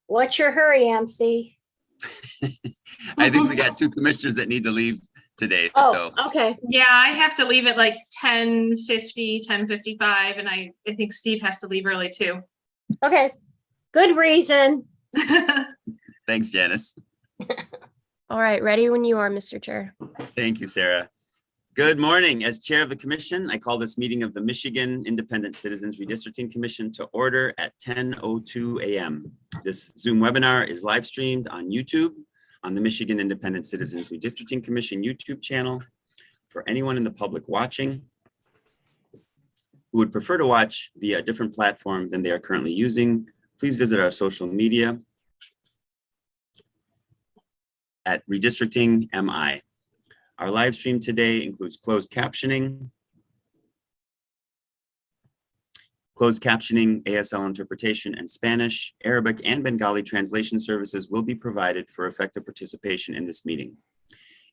What's your hurry, MC? I think we got two commissioners that need to leave today. Oh, okay. Yeah, I have to leave at like 10:50, 10:55, and I think Steve has to leave early too. Okay. Good reason. Thanks, Janice. All right, ready when you are, Mr. Chair. Thank you, Sarah. Good morning. As chair of the commission, I call this meeting of the Michigan Independent Citizens Redistricting Commission to order at 10:02 a.m. This Zoom webinar is live streamed on YouTube on the Michigan Independent Citizens Redistricting Commission YouTube channel. For anyone in the public watching who would prefer to watch via a different platform than they are currently using, please visit our social media at Redistricting MI. Our live stream today includes closed captioning, ASL interpretation, and Spanish, Arabic, and Bengali translation services will be provided for effective participation in this meeting.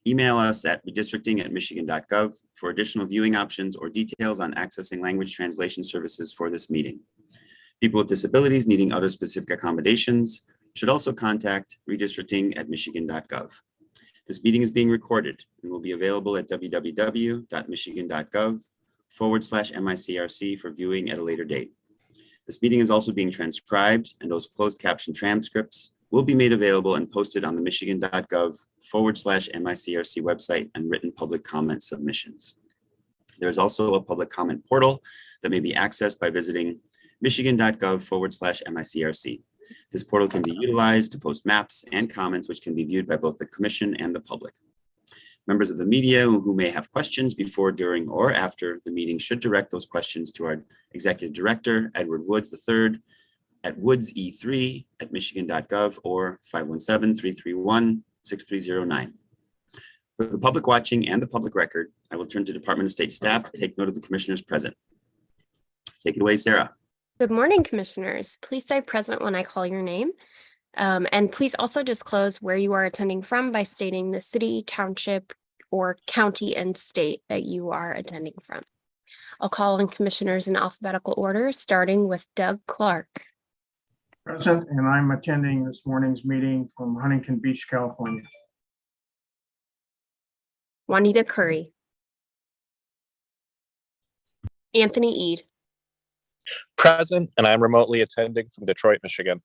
Email us at redistricting@michigan.gov for additional viewing options or details on accessing language translation services for this meeting. People with disabilities needing other specific accommodations should also contact redistricting@michigan.gov. This meeting is being recorded and will be available at www.michigan.gov/MICRC for viewing at a later date. This meeting is also being transcribed, and those closed caption transcripts will be made available and posted on the michigan.gov/MICRC website and written public comment submissions. There is also a public comment portal that may be accessed by visiting michigan.gov/MICRC. This portal can be utilized to post maps and comments which can be viewed by both the commission and the public. Members of the media who may have questions before, during, or after the meeting should direct those questions to our Executive Director, Edward Woods III, at woodse3@michigan.gov or 517-331-6309. For the public watching and the public record, I will turn to Department of State staff to take note of the commissioners present. Take it away, Sarah. Good morning, commissioners. Please say present when I call your name. And please also disclose where you are attending from by stating the city, township, or county and state that you are attending from. I'll call on commissioners in alphabetical order, starting with Doug Clark. Present, and I'm attending this morning's meeting from Huntington Beach, California. Juanita Curry. Anthony Eade. Present, and I'm remotely attending from Detroit, Michigan.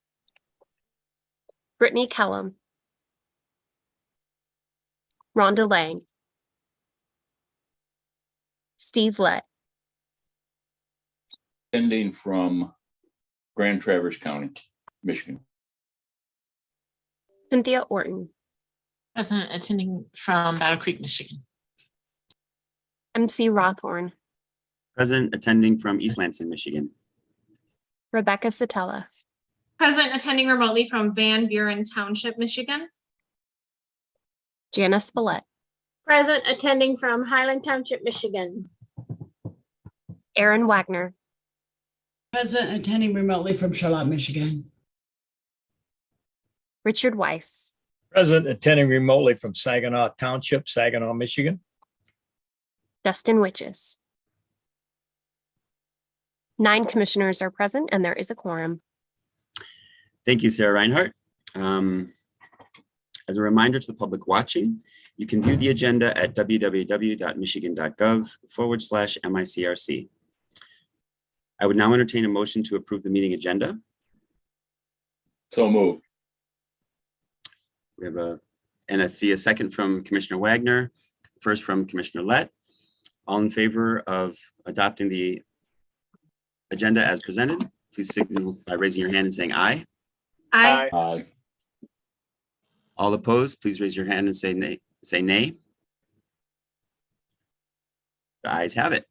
Brittany Kellum. Rhonda Lang. Steve Lett. Attending from Grand Traverse County, Michigan. Cynthia Orton. Present, attending from Battle Creek, Michigan. MC Rothorn. Present, attending from East Lansing, Michigan. Rebecca Satella. Present, attending remotely from Van Buren Township, Michigan. Janice Follett. Present, attending from Highland Township, Michigan. Aaron Wagner. Present, attending remotely from Charlotte, Michigan. Richard Weiss. Present, attending remotely from Saginaw Township, Saginaw, Michigan. Justin Witches. 9 commissioners are present and there is a quorum. Thank you, Sarah Reinhardt. As a reminder to the public watching, you can view the agenda at www.michigan.gov/MICRC. I would now entertain a motion to approve the meeting agenda. So moved. We have a second from Commissioner Wagner, first from Commissioner Lett. All in favor of adopting the agenda as presented, please signal by raising your hand and saying aye. Aye. Aye. All opposed, please raise your hand and say nay. The ayes have it.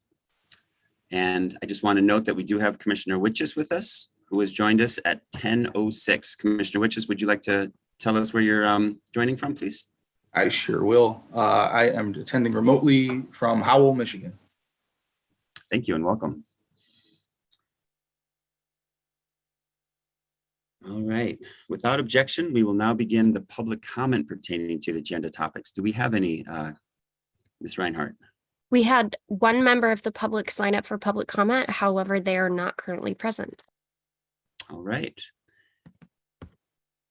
And I just want to note that we do have Commissioner Witches with us, who has joined us at 10:06. Commissioner Witches, would you like to tell us where you're joining from, please? I sure will. I am attending remotely from Howell, Michigan. Thank you and welcome. All right. Without objection, we will now begin the public comment pertaining to the agenda topics. Do we have any, Ms. Reinhardt? We had one member of the public sign up for public comment. However, they are not currently present. All right.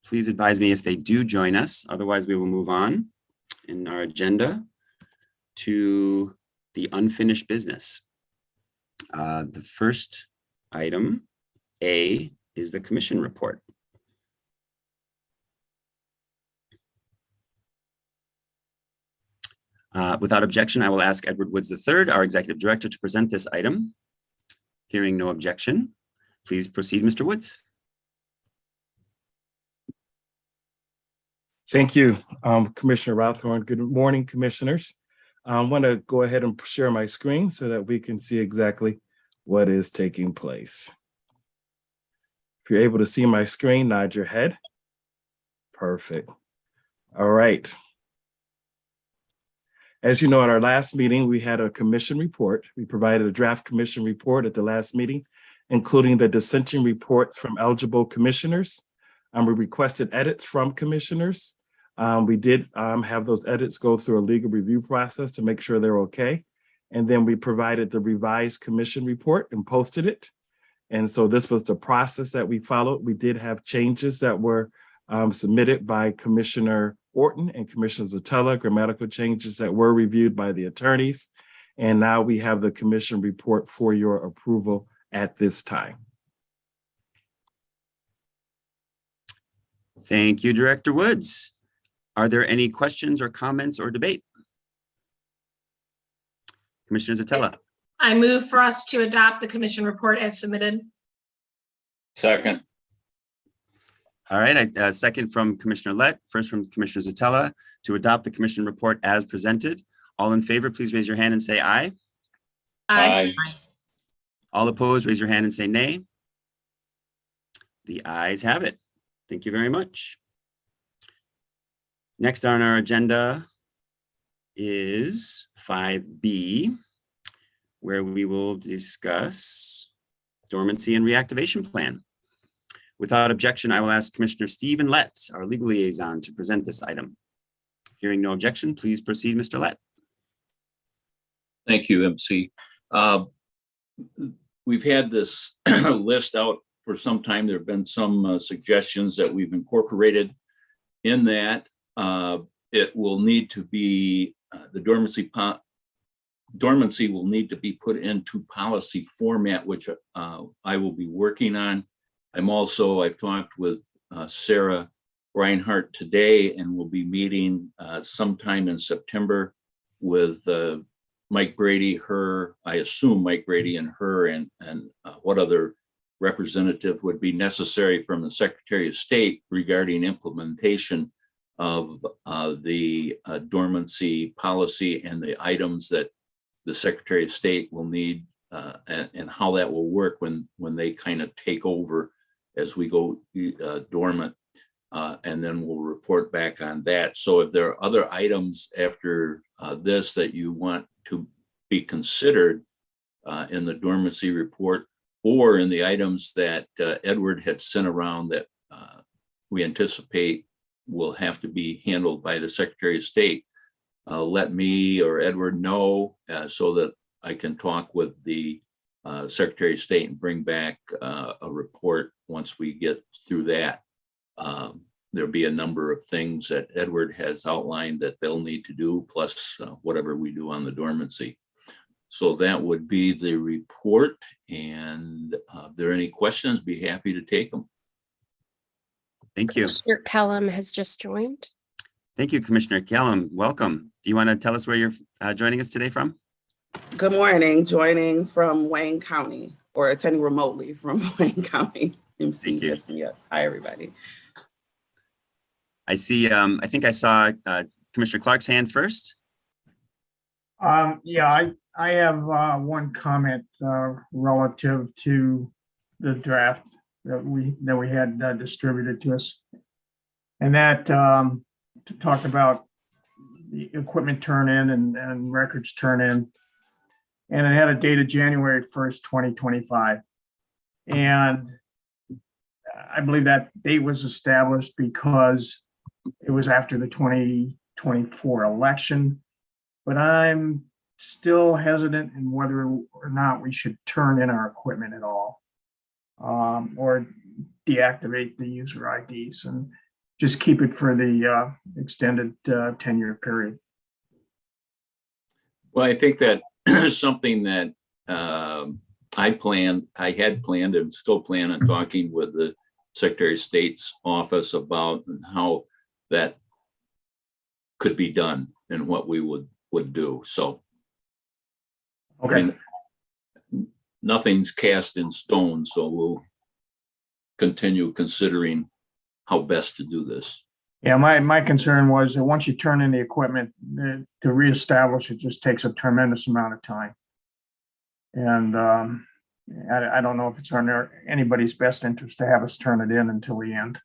please advise me if they do join us. Otherwise, we will move on in our agenda to the unfinished business. The first item, A, is the commission report. Without objection, I will ask Edward Woods III, our Executive Director, to present this item. Hearing no objection, please proceed, Mr. Woods. Thank you, Commissioner Rothorn. Good morning, commissioners. I want to go ahead and share my screen so that we can see exactly what is taking place. If you're able to see my screen, nod your head. Perfect. All right. As you know, at our last meeting, we had a commission report. We provided a draft commission report at the last meeting, including the dissenting report from eligible commissioners. We requested edits from commissioners. We did have those edits go through a legal review process to make sure they're okay. And then we provided the revised commission report and posted it. And so this was the process that we followed. We did have changes that were submitted by Commissioner Orton and Commissioner Zatella, grammatical changes that were reviewed by the attorneys. And now we have the commission report for your approval at this time. Thank you, Director Woods. Are there any questions or comments or debate? Commissioner Zatella. I move for us to adopt the commission report as submitted. Second. All right, second from Commissioner Lett, first from Commissioner Zatella, to adopt the commission report as presented. All in favor, please raise your hand and say aye. Aye. All opposed, raise your hand and say nay. The ayes have it. Thank you very much. Next on our agenda is 5B, where we will discuss dormancy and reactivation plan. Without objection, I will ask Commissioner Stephen Lett, our legal liaison, to present this item. Hearing no objection, please proceed, Mr. Lett. Thank you, MC. We've had this list out for some time. There have been some suggestions that we've incorporated in that. It will need to be, the dormancy will need to be put into policy format, which I will be working on. I've talked with Sarah Reinhardt today, and we'll be meeting sometime in September with Mike Brady, I assume Mike Brady and her, and what other representative would be necessary from the Secretary of State regarding implementation of the dormancy policy and the items that the Secretary of State will need and how that will work when they kind of take over as we go dormant, and then we'll report back on that. So if there are other items after this that you want to be considered in the dormancy report, or in the items that Edward had sent around that we anticipate will have to be handled by the Secretary of State, let me or Edward know so that I can talk with the Secretary of State and bring back a report once we get through that. There'll be a number of things that Edward has outlined that they'll need to do, plus whatever we do on the dormancy. So that would be the report. And if there are any questions, be happy to take them. Thank you. Commissioner Callum has just joined. Thank you, Commissioner Callum. Welcome. Do you want to tell us where you're joining us today from? Good morning. Joining from Wayne County, or attending remotely from Wayne County. MC gets me up. Hi, everybody. I see. I think I saw Commissioner Clark's hand first. Yeah, I have one comment relative to the draft that we had distributed to us, and that to talk about the equipment turn in and records turn in, and it had a date of January 1st, 2025, and I believe that date was established because it was after the 2024 election, but I'm still hesitant in whether or not we should turn in our equipment at all, or deactivate the user IDs. And just keep it for the extended 10-year period. Well, I think that is something that I had planned and still plan on talking with the Secretary of State's office about how that could be done and what we would do. So, Okay. I mean, nothing's cast in stone, so we'll continue considering how best to do this. Yeah, my concern was that once you turn in the equipment, to reestablish it just takes a tremendous amount of time. And I don't know if it's on anybody's best interest to have us turn it in until the end.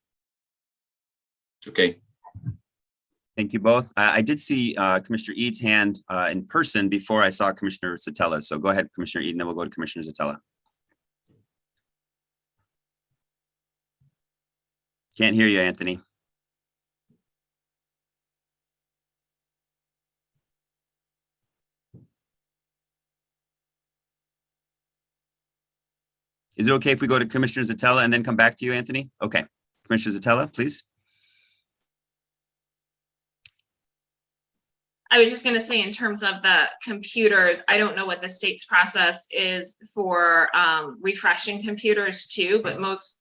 Okay. Thank you both. I did see Commissioner Ead's hand in person before I saw Commissioner Satella. So go ahead, Commissioner Ead, and then we'll go to Commissioner Satella. Can't hear you, Anthony. Is it okay if we go to Commissioner Satella and then come back to you, Anthony? Okay. Commissioner Satella, please. I was just going to say, in terms of the computers, I don't know what the state's process is for refreshing computers too, but most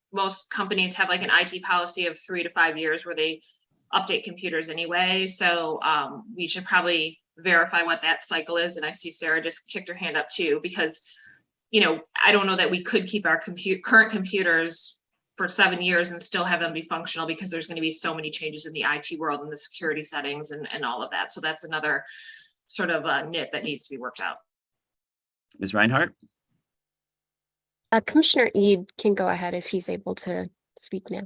companies have like an IT policy of 3 to 5 years where they update computers anyway. So we should probably verify what that cycle is. And I see Sarah just kicked her hand up too, because, you know, I don't know that we could keep our current computers for 7 years and still have them be functional, because there's going to be so many changes in the IT world and the security settings and all of that. So that's another sort of nit that needs to be worked out. Ms. Reinhardt? Commissioner Ead can go ahead if he's able to speak now.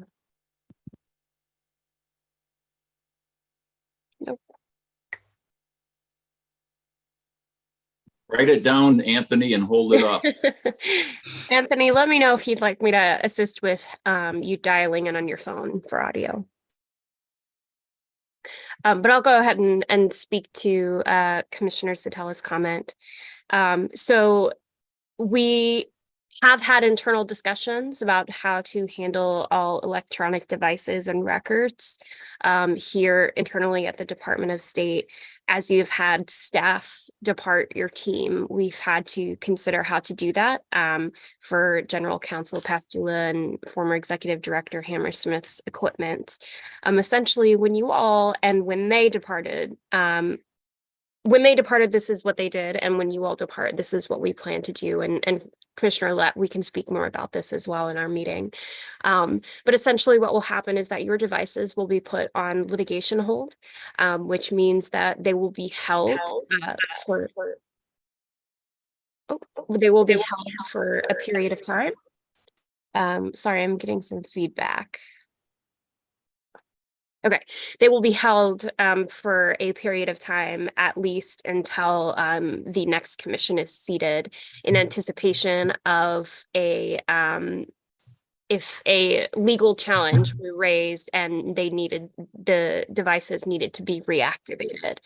Nope. Write it down, Anthony, and hold it up. Anthony, let me know if you'd like me to assist with you dialing in on your phone for audio. But I'll go ahead and speak to Commissioner Satella's comment. So we have had internal discussions about how to handle all electronic devices and records here internally at the Department of State. As you've had staff depart your team, we've had to consider how to do that for General Counsel Pastula and former Executive Director Hammersmith's equipment. Essentially, when they departed, this is what they did, and when you all depart, this is what we plan to do. And Commissioner Lett, we can speak more about this as well in our meeting. But essentially what will happen is that your devices will be put on litigation hold, which means that they will be held for a period of time. Sorry, I'm getting some feedback. Okay, they will be held for a period of time, at least until the next commission is seated, in anticipation of if a legal challenge were raised and the devices needed to be reactivated.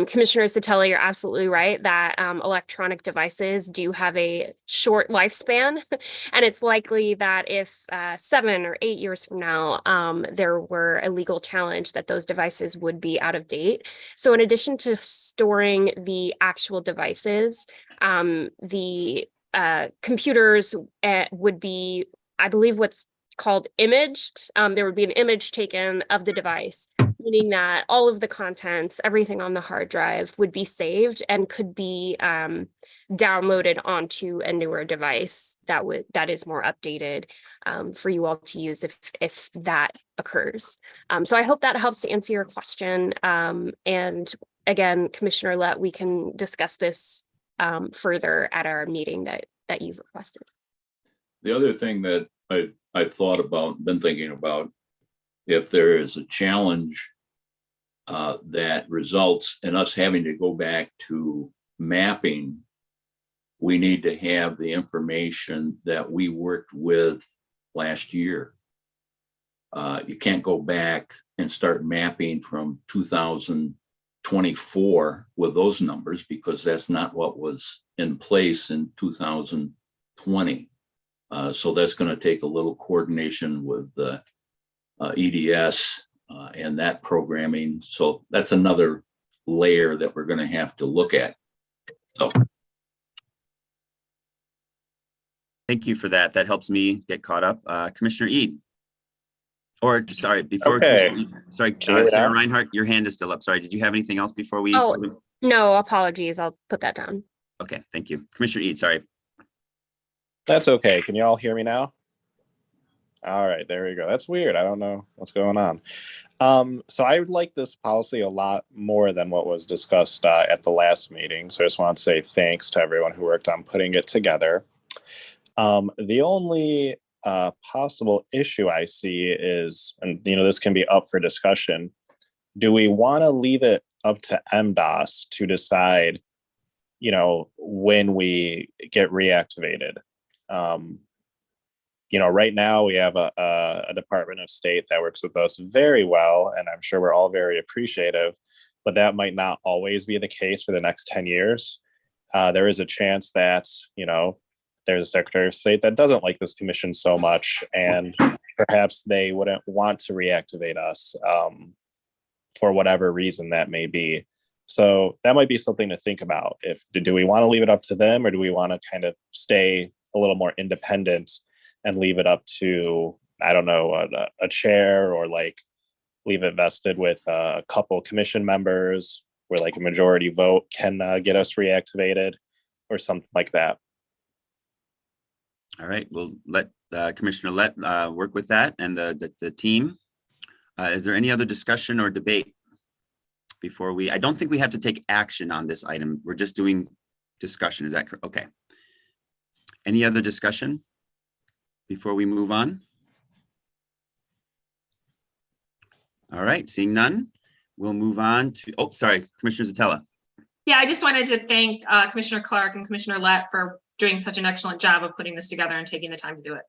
Commissioner Satella, you're absolutely right that electronic devices do have a short lifespan, and it's likely that if 7 or 8 years from now there were a legal challenge, that those devices would be out of date. So in addition to storing the actual devices, the computers would be, I believe, what's called imaged. There would be an image taken of the device, meaning that all of the contents, everything on the hard drive, would be saved and could be downloaded onto a newer device that is more updated for you all to use if that occurs. So I hope that helps to answer your question. And again, Commissioner Lett, we can discuss this further at our meeting that you've requested. The other thing that I've thought about, been thinking about, if there is a challenge that results in us having to go back to mapping, we need to have the information that we worked with last year. You can't go back and start mapping from 2024 with those numbers, because that's not what was in place in 2020. So that's going to take a little coordination with the EDS and that programming. So that's another layer that we're going to have to look at. So. Thank you for that. That helps me get caught up. Commissioner Eid. Or sorry, before. Okay. Sorry, Can you hear me Sarah now? Reinhardt, your hand is still up. Sorry, did you have anything else before we? Oh, no, apologies. I'll put that down. Okay, thank you. Commissioner Eid, sorry. That's okay. Can you all hear me now? All right, there we go. That's weird. I don't know what's going on. So I would like this policy a lot more than what was discussed at the last meeting. So I just want to say thanks to everyone who worked on putting it together. The only possible issue I see is, and this can be up for discussion, do we want to leave it up to MDOS to decide, when we get reactivated? Right now we have a Department of State that works with us very well, and I'm sure we're all very appreciative, but that might not always be the case for the next 10 years. There is a chance that, there's a Secretary of State that doesn't like this commission so much, and perhaps they wouldn't want to reactivate us for whatever reason that may be. So that might be something to think about. Do we want to leave it up to them, or do we want to kind of stay a little more independent and leave it up to, I don't know, a chair, or leave it vested with a couple commission members where a majority vote can get us reactivated or something like that. All right, we'll let Commissioner Lett work with that and the team. Is there any other discussion or debate before I don't think we have to take action on this item. We're just doing discussion. Is that correct? Okay. Any other discussion before we move on? All right, seeing none, we'll move on to, Commissioner Zatella. Yeah, I just wanted to thank Commissioner Clark and Commissioner Lett for doing such an excellent job of putting this together and taking the time to do it.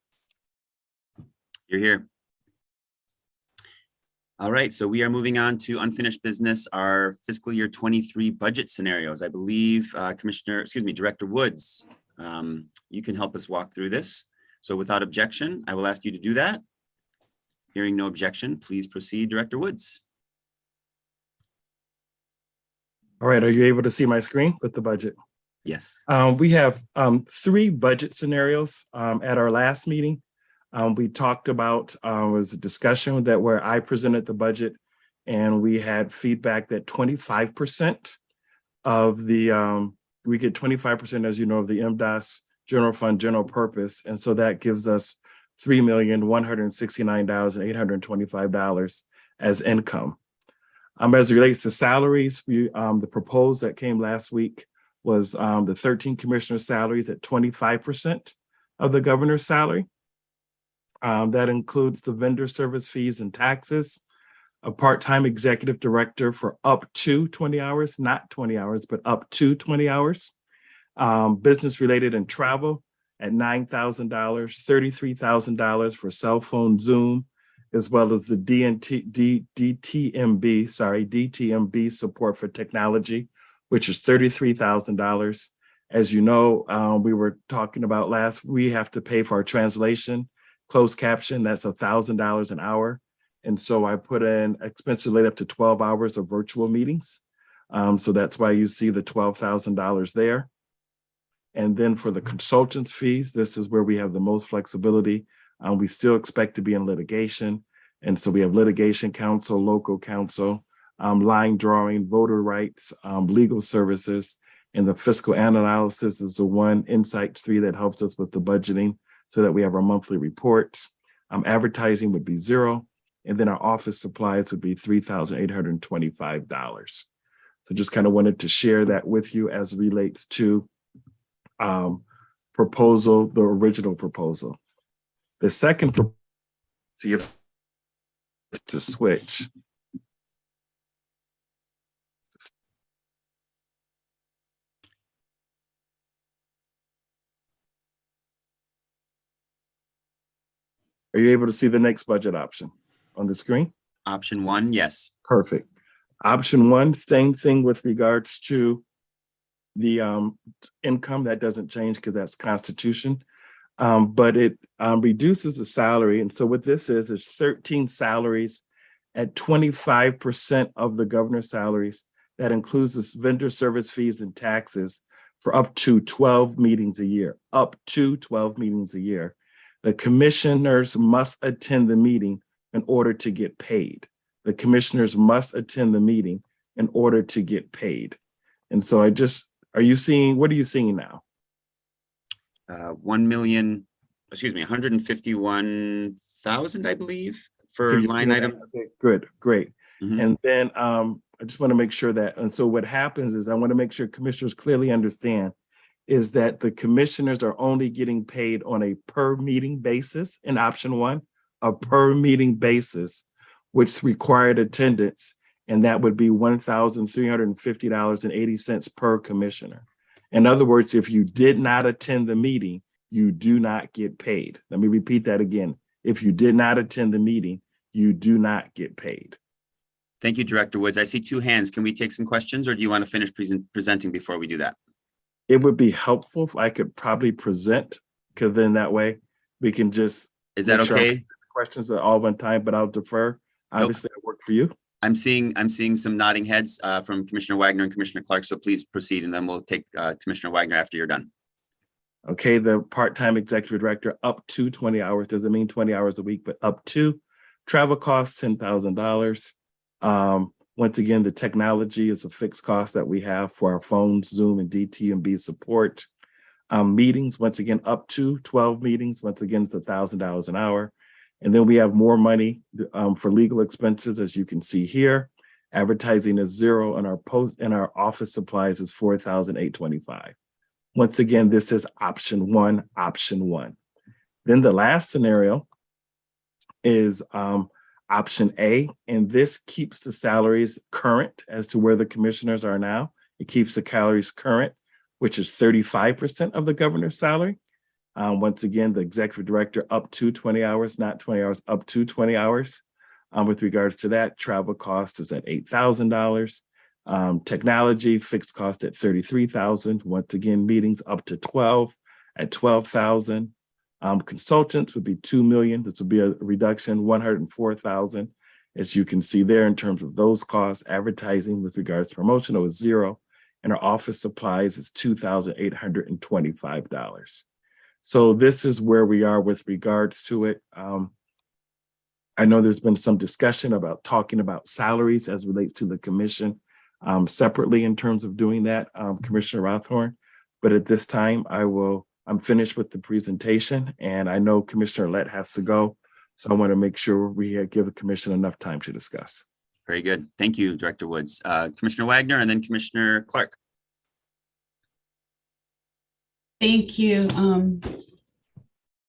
You're here. All right, so we are moving on to unfinished business, our fiscal year 23 budget scenarios. I believe Director Woods, you can help us walk through this. So without objection, I will ask you to do that. Hearing no objection, please proceed, Director Woods. All right, are you able to see my screen with the budget? Yes. We have 3 budget scenarios at our last meeting. We talked about, was a discussion where I presented the budget, and we had feedback that 25% of the, we get 25%, as you know, of the MDOS general fund, general purpose. And so that gives us $3,169,825 as income. As it relates to salaries, the proposal that came last week was the 13 commissioner salaries at 25% of the governor's salary. That includes the vendor service fees and taxes, a part-time executive director for up to 20 hours, not 20 hours, but up to 20 hours. Business-related and travel at $9,000, $33,000 for cell phone, Zoom, as well as the DTMB support for technology, which is $33,000. As you know, we were talking about we have to pay for our translation, closed caption, that's $1,000 an hour. And so I put in expenses related up to 12 hours of virtual meetings. So that's why you see the $12,000 there. And then for the consultants fees, this is where we have the most flexibility. We still expect to be in litigation. And so we have litigation counsel, local counsel, line drawing, voter rights, legal services, and the fiscal analysis is the one Insight 3 that helps us with the budgeting so that we have our monthly reports. Advertising would be $0. And then our office supplies would be $3,825. So just kind of wanted to share that with you as it relates to the original proposal. The second, see if to switch. Are you able to see the next budget option on the screen? Option 1, yes. Perfect. Option 1, same thing with regards to the income. That doesn't change because that's Constitution, but it reduces the salary. And so what this is 13 salaries at 25% of the governor's salaries. That includes the vendor service fees and taxes for up to 12 meetings a year, up to 12 meetings a year. The commissioners must attend the meeting in order to get paid. The commissioners must attend the meeting in order to get paid. And so what are you seeing now? 151,000, I believe, for line item. Okay, good, great. Mhm. And then I just want to make sure that, and so what happens is I want to make sure commissioners clearly understand is that the commissioners are only getting paid on a per meeting basis in option one, a per meeting basis, which required attendance, and that would be $1,350.80 per commissioner. In other words, if you did not attend the meeting, you do not get paid. Let me repeat that again. If you did not attend the meeting, you do not get paid. Thank you, Director Woods. I see two hands. Can we take some questions, or do you want to finish presenting before we do that? It would be helpful if I could probably present, because then that way we can just. Is that okay? Questions at all one time, but I'll defer. Obviously, it worked for you. I'm seeing some nodding heads from Commissioner Wagner and Commissioner Clark, so please proceed, and then we'll take Commissioner Wagner after you're done. Okay, the part-time executive director up to 20 hours, doesn't mean 20 hours a week, but up to. Travel costs, $10,000. Once again, the technology is a fixed cost that we have for our phones, Zoom and DT&B support. Meetings, once again, up to 12 meetings, once again, it's $1,000 an hour. And then we have more money for legal expenses, as you can see here. Advertising is $0, and our office supplies is $4,825. Once again, this is option one. Then the last scenario is option A, and this keeps the salaries current as to where the commissioners are now. It keeps the salaries current, which is 35% of the governor's salary. Once again, the executive director up to 20 hours, not 20 hours, up to 20 hours. With regards to that, travel cost is at $8,000. Technology fixed cost at $33,000. Once again, meetings up to 12 at $12,000. Consultants would be $2 million. This would be a reduction, $104,000. As you can see there, in terms of those costs, advertising with regards to promotional is $0, and our office supplies is $2,825. So this is where we are with regards to it. I know there's been some discussion about talking about salaries as relates to the commission separately in terms of doing that, Commissioner Rothhorn. But at this time, I'm finished with the presentation, and I know Commissioner Lett has to go. So I want to make sure we give the commission enough time to discuss. Very good. Thank you, Director Woods. Commissioner Wagner and then Commissioner Clark. Thank you,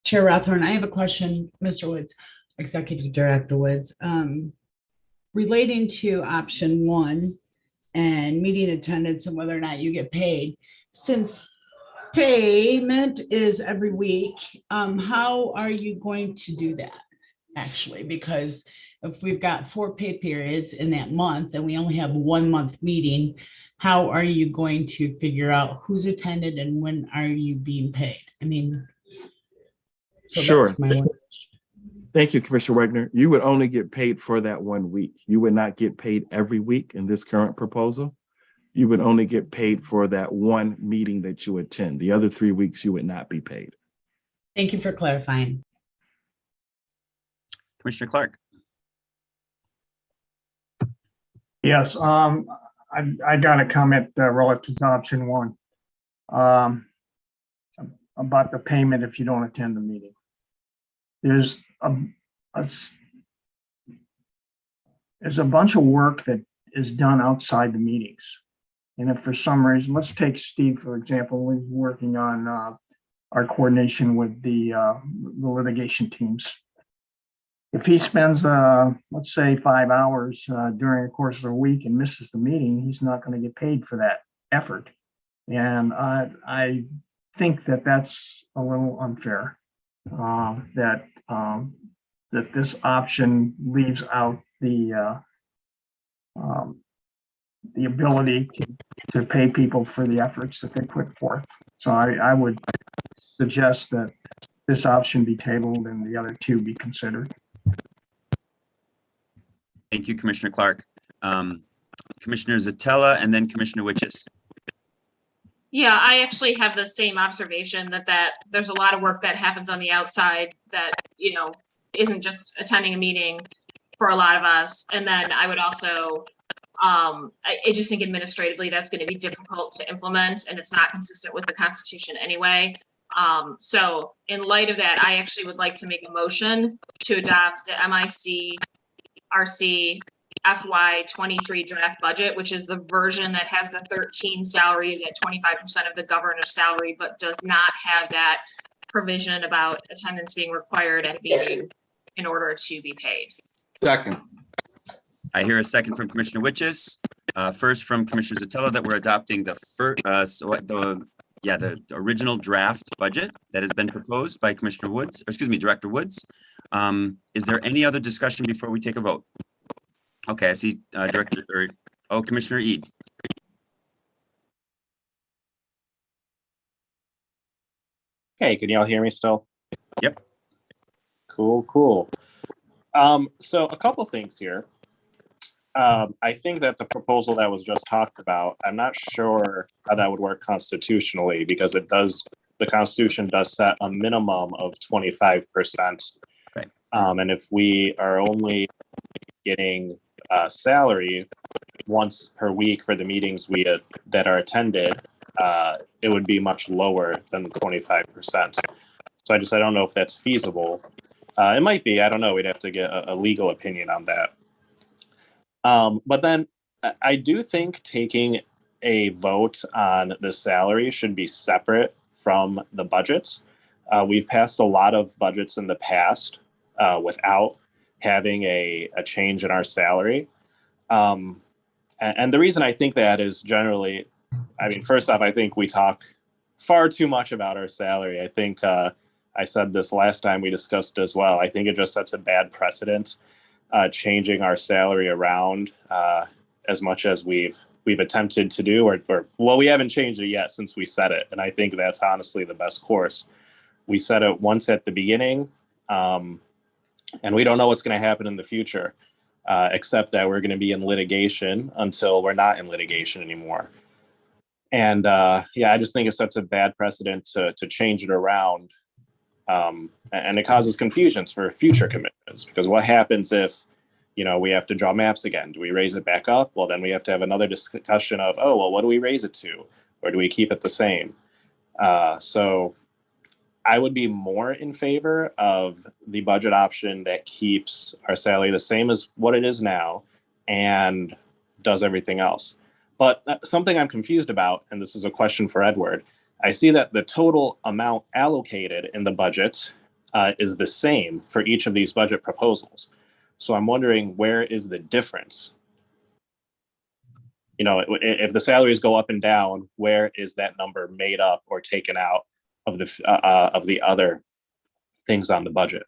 Chair Rothhorn. I have a question, Mr. Woods, Executive Director Woods, relating to option one and meeting attendance and whether or not you get paid. Since payment is every week, how are you going to do that, actually? Because if we've got 4 pay periods in that month and we only have 1 month meeting, how are you going to figure out who's attended and when are you being paid? I mean, so sure. that's my one. Thank you, Commissioner Wagner. You would only get paid for that 1 week. You would not get paid every week in this current proposal. You would only get paid for that 1 meeting that you attend. The other 3 weeks, you would not be paid. Thank you for clarifying. Commissioner Clark. Yes, I got a comment relative to option one about the payment if you don't attend the meeting. There's a bunch of work that is done outside the meetings. And if for some reason, let's take Steve, for example, he's working on our coordination with the litigation teams. If he spends, let's say 5 hours during the course of a week and misses the meeting, he's not going to get paid for that effort. And I think that that's a little unfair, that this option leaves out the ability to pay people for the efforts that they put forth. So I would suggest that this option be tabled and the other two be considered. Thank you, Commissioner Clark. Commissioner Zatella and then Commissioner Witches. Yeah, I actually have the same observation that there's a lot of work that happens on the outside that, you know, isn't just attending a meeting for a lot of us. And then I would also, I just think administratively that's going to be difficult to implement, and it's not consistent with the Constitution anyway. So in light of that, I actually would like to make a motion to adopt the MIC-RC FY23 draft budget, which is the version that has the 13 salaries at 25% of the governor's salary, but does not have that provision about attendance being required at a meeting in order to be paid. Second. I hear a second from Commissioner Witches. First from Commissioner Zatella that we're adopting the the original draft budget that has been proposed by Commissioner Woods, or excuse me, Director Woods. Is there any other discussion before we take a vote? Okay, I see Commissioner Eid. Hey, can y'all hear me still? Yep. Cool. So a couple things here. I think that the proposal that was just talked about, I'm not sure how that would work constitutionally, because the Constitution does set a minimum of 25%. Right. And if we are only getting salary once per week for the meetings that are attended, it would be much lower than the 25%. So I don't know if that's feasible. It might be, I don't know. We'd have to get a legal opinion on that. But then I do think taking a vote on the salary should be separate from the budgets. We've passed a lot of budgets in the past without having a change in our salary. And the reason I think that is generally, I mean, first off, I think we talk far too much about our salary. I think I said this last time we discussed as well. I think it just sets a bad precedent, changing our salary around as much as we've attempted to do, well, we haven't changed it yet since we set it. And I think that's honestly the best course. We set it once at the beginning, and we don't know what's going to happen in the future, except that we're going to be in litigation until we're not in litigation anymore. And I just think it sets a bad precedent to change it around. And it causes confusions for future commitments, because what happens if, we have to draw maps again? Do we raise it back up? Well, then we have to have another discussion of, what do we raise it to? Or do we keep it the same? So I would be more in favor of the budget option that keeps our salary the same as what it is now and does everything else. But something I'm confused about, and this is a question for Edward, I see that the total amount allocated in the budget is the same for each of these budget proposals. So I'm wondering, where is the difference? If the salaries go up and down, where is that number made up or taken out of the other things on the budget?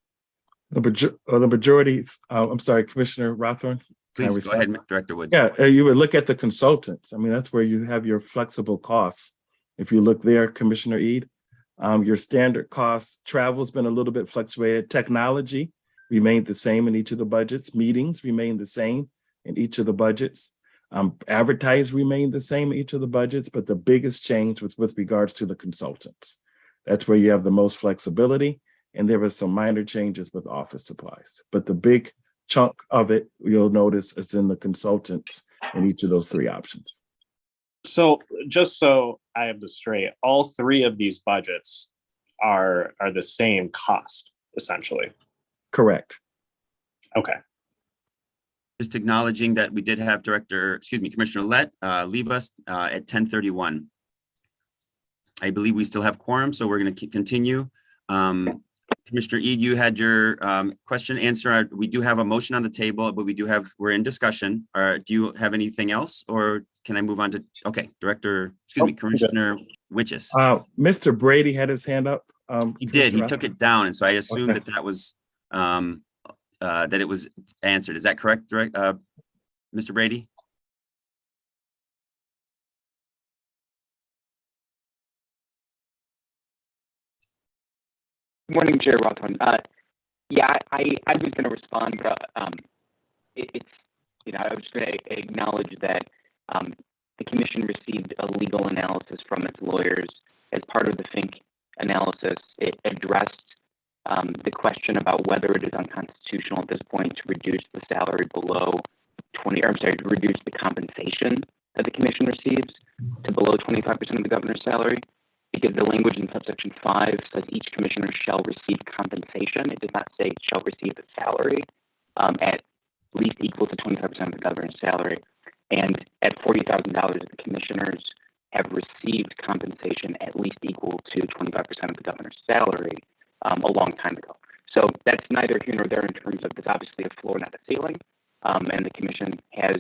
The majority, I'm sorry, Commissioner Rothorn. Please go ahead, Director Woods. Yeah, you would look at the consultants. I mean, that's where you have your flexible costs. If you look there, Commissioner Eid, your standard costs, travel's been a little bit fluctuated. Technology remained the same in each of the budgets. Meetings remained the same in each of the budgets. Advertise remained the same in each of the budgets, but the biggest change was with regards to the consultants. That's where you have the most flexibility, and there were some minor changes with office supplies. But the big chunk of it, you'll notice, is in the consultants in each of those three options. So just so I have this straight, all three of these budgets are the same cost, essentially. Correct. Okay. Just acknowledging that we did have Commissioner Lett leave us at 10:31. I believe we still have quorum, so we're going to continue. Commissioner Eid, you had your question answer. We do have a motion on the table, but we're in discussion. Do you have anything else, or can I move on to, okay, Commissioner Witches. Mr. Brady had his hand up. He did, he took it down, and so I assumed that was, that it was answered. Is that correct, Mr. Brady? Good morning, Chair Rothman. I was going to respond, but it's I was going to acknowledge that the commission received a legal analysis from its lawyers as part of the FINK analysis. It addressed the question about whether it is unconstitutional at this point to reduce the salary below to reduce the compensation that the commission receives to below 25% of the governor's salary, because the language in subsection 5 says each commissioner shall receive compensation. It does not say shall receive a salary at least equal to 25% of the governor's salary. And at $40,000, the commissioners have received compensation at least equal to 25% of the governor's salary a long time ago. So that's neither here nor there in terms of there's obviously a floor, not a ceiling. And the commission has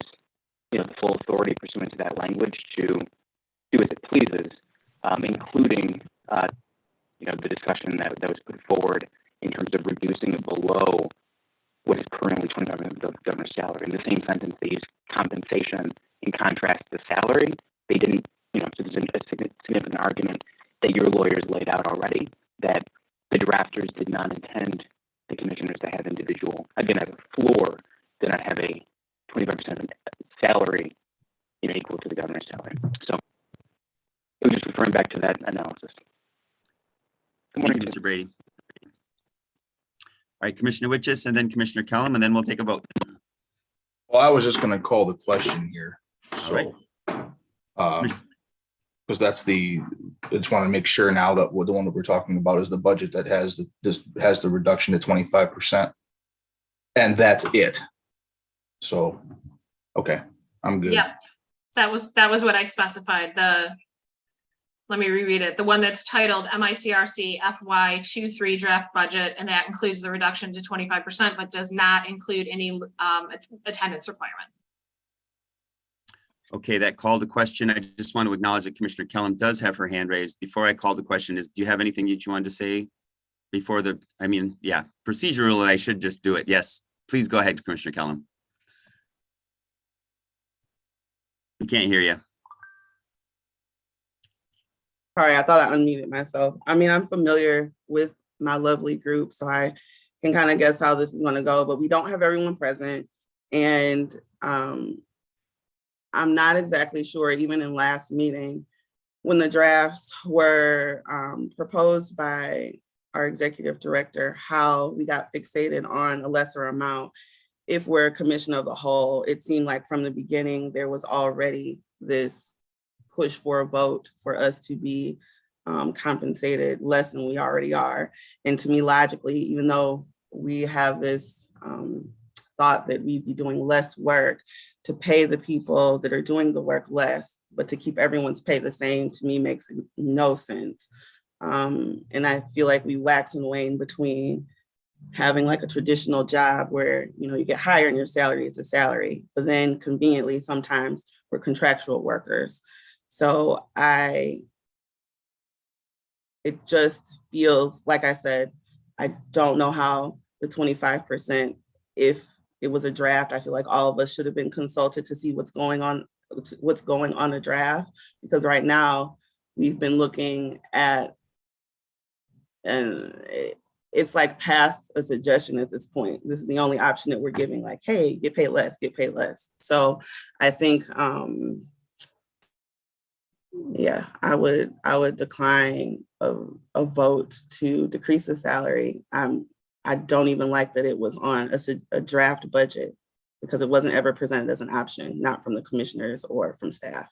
the full authority pursuant to that language to do as it pleases, including the discussion that was put forward in terms of reducing it below what is currently 25% of the governor's salary. In the same sentence, they use compensation in contrast to salary. They didn't, so there's a significant argument that your lawyers laid out already that the drafters did not intend the commissioners to have have a floor, did not have a 25% salary equal to the governor's salary. So it was just referring back to that analysis. Good morning, Thank you, Mr. Brady. All right, Commissioner Witches and then Commissioner Kellum, and then we'll take a vote. Well, I was just going to call the question here. So, because that's I just want to make sure now that the one that we're talking about is the budget that has the reduction to 25%, and that's it. So, okay, I'm good. Yeah, that was what I specified. Let me reread it. The one that's titled MICRC FY23 draft budget, and that includes the reduction to 25%, but does not include any attendance requirement. Okay, that called the question. I just want to acknowledge that Commissioner Kellum does have her hand raised. Before I call the question, do you have anything that you wanted to say before procedurally, I should just do it. Yes, please go ahead, Commissioner Kellum. We can't hear you. Sorry, I thought I unmuted myself. I'm familiar with my lovely group, so I can kind of guess how this is going to go, but we don't have everyone present. And I'm not exactly sure, even in last meeting, when the drafts were proposed by our executive director, how we got fixated on a lesser amount. If we're a commission of the whole, it seemed like from the beginning, there was already this push for a vote for us to be compensated less than we already are. And to me, logically, even though we have this thought that we'd be doing less work, to pay the people that are doing the work less, but to keep everyone's pay the same, to me makes no sense. And I feel like we wax and wane between having like a traditional job where, you get hired and your salary is a salary, but then conveniently, sometimes we're contractual workers. So it just feels, like I said, I don't know how the 25%, if it was a draft, I feel like all of us should have been consulted to see what's going on a draft, because right now we've been looking at, and it's like past a suggestion at this point. This is the only option that we're giving, like, hey, get paid less, get paid less. So I think, yeah, I would decline a vote to decrease the salary. I don't even like that it was on a draft budget, because it wasn't ever presented as an option, not from the commissioners or from staff.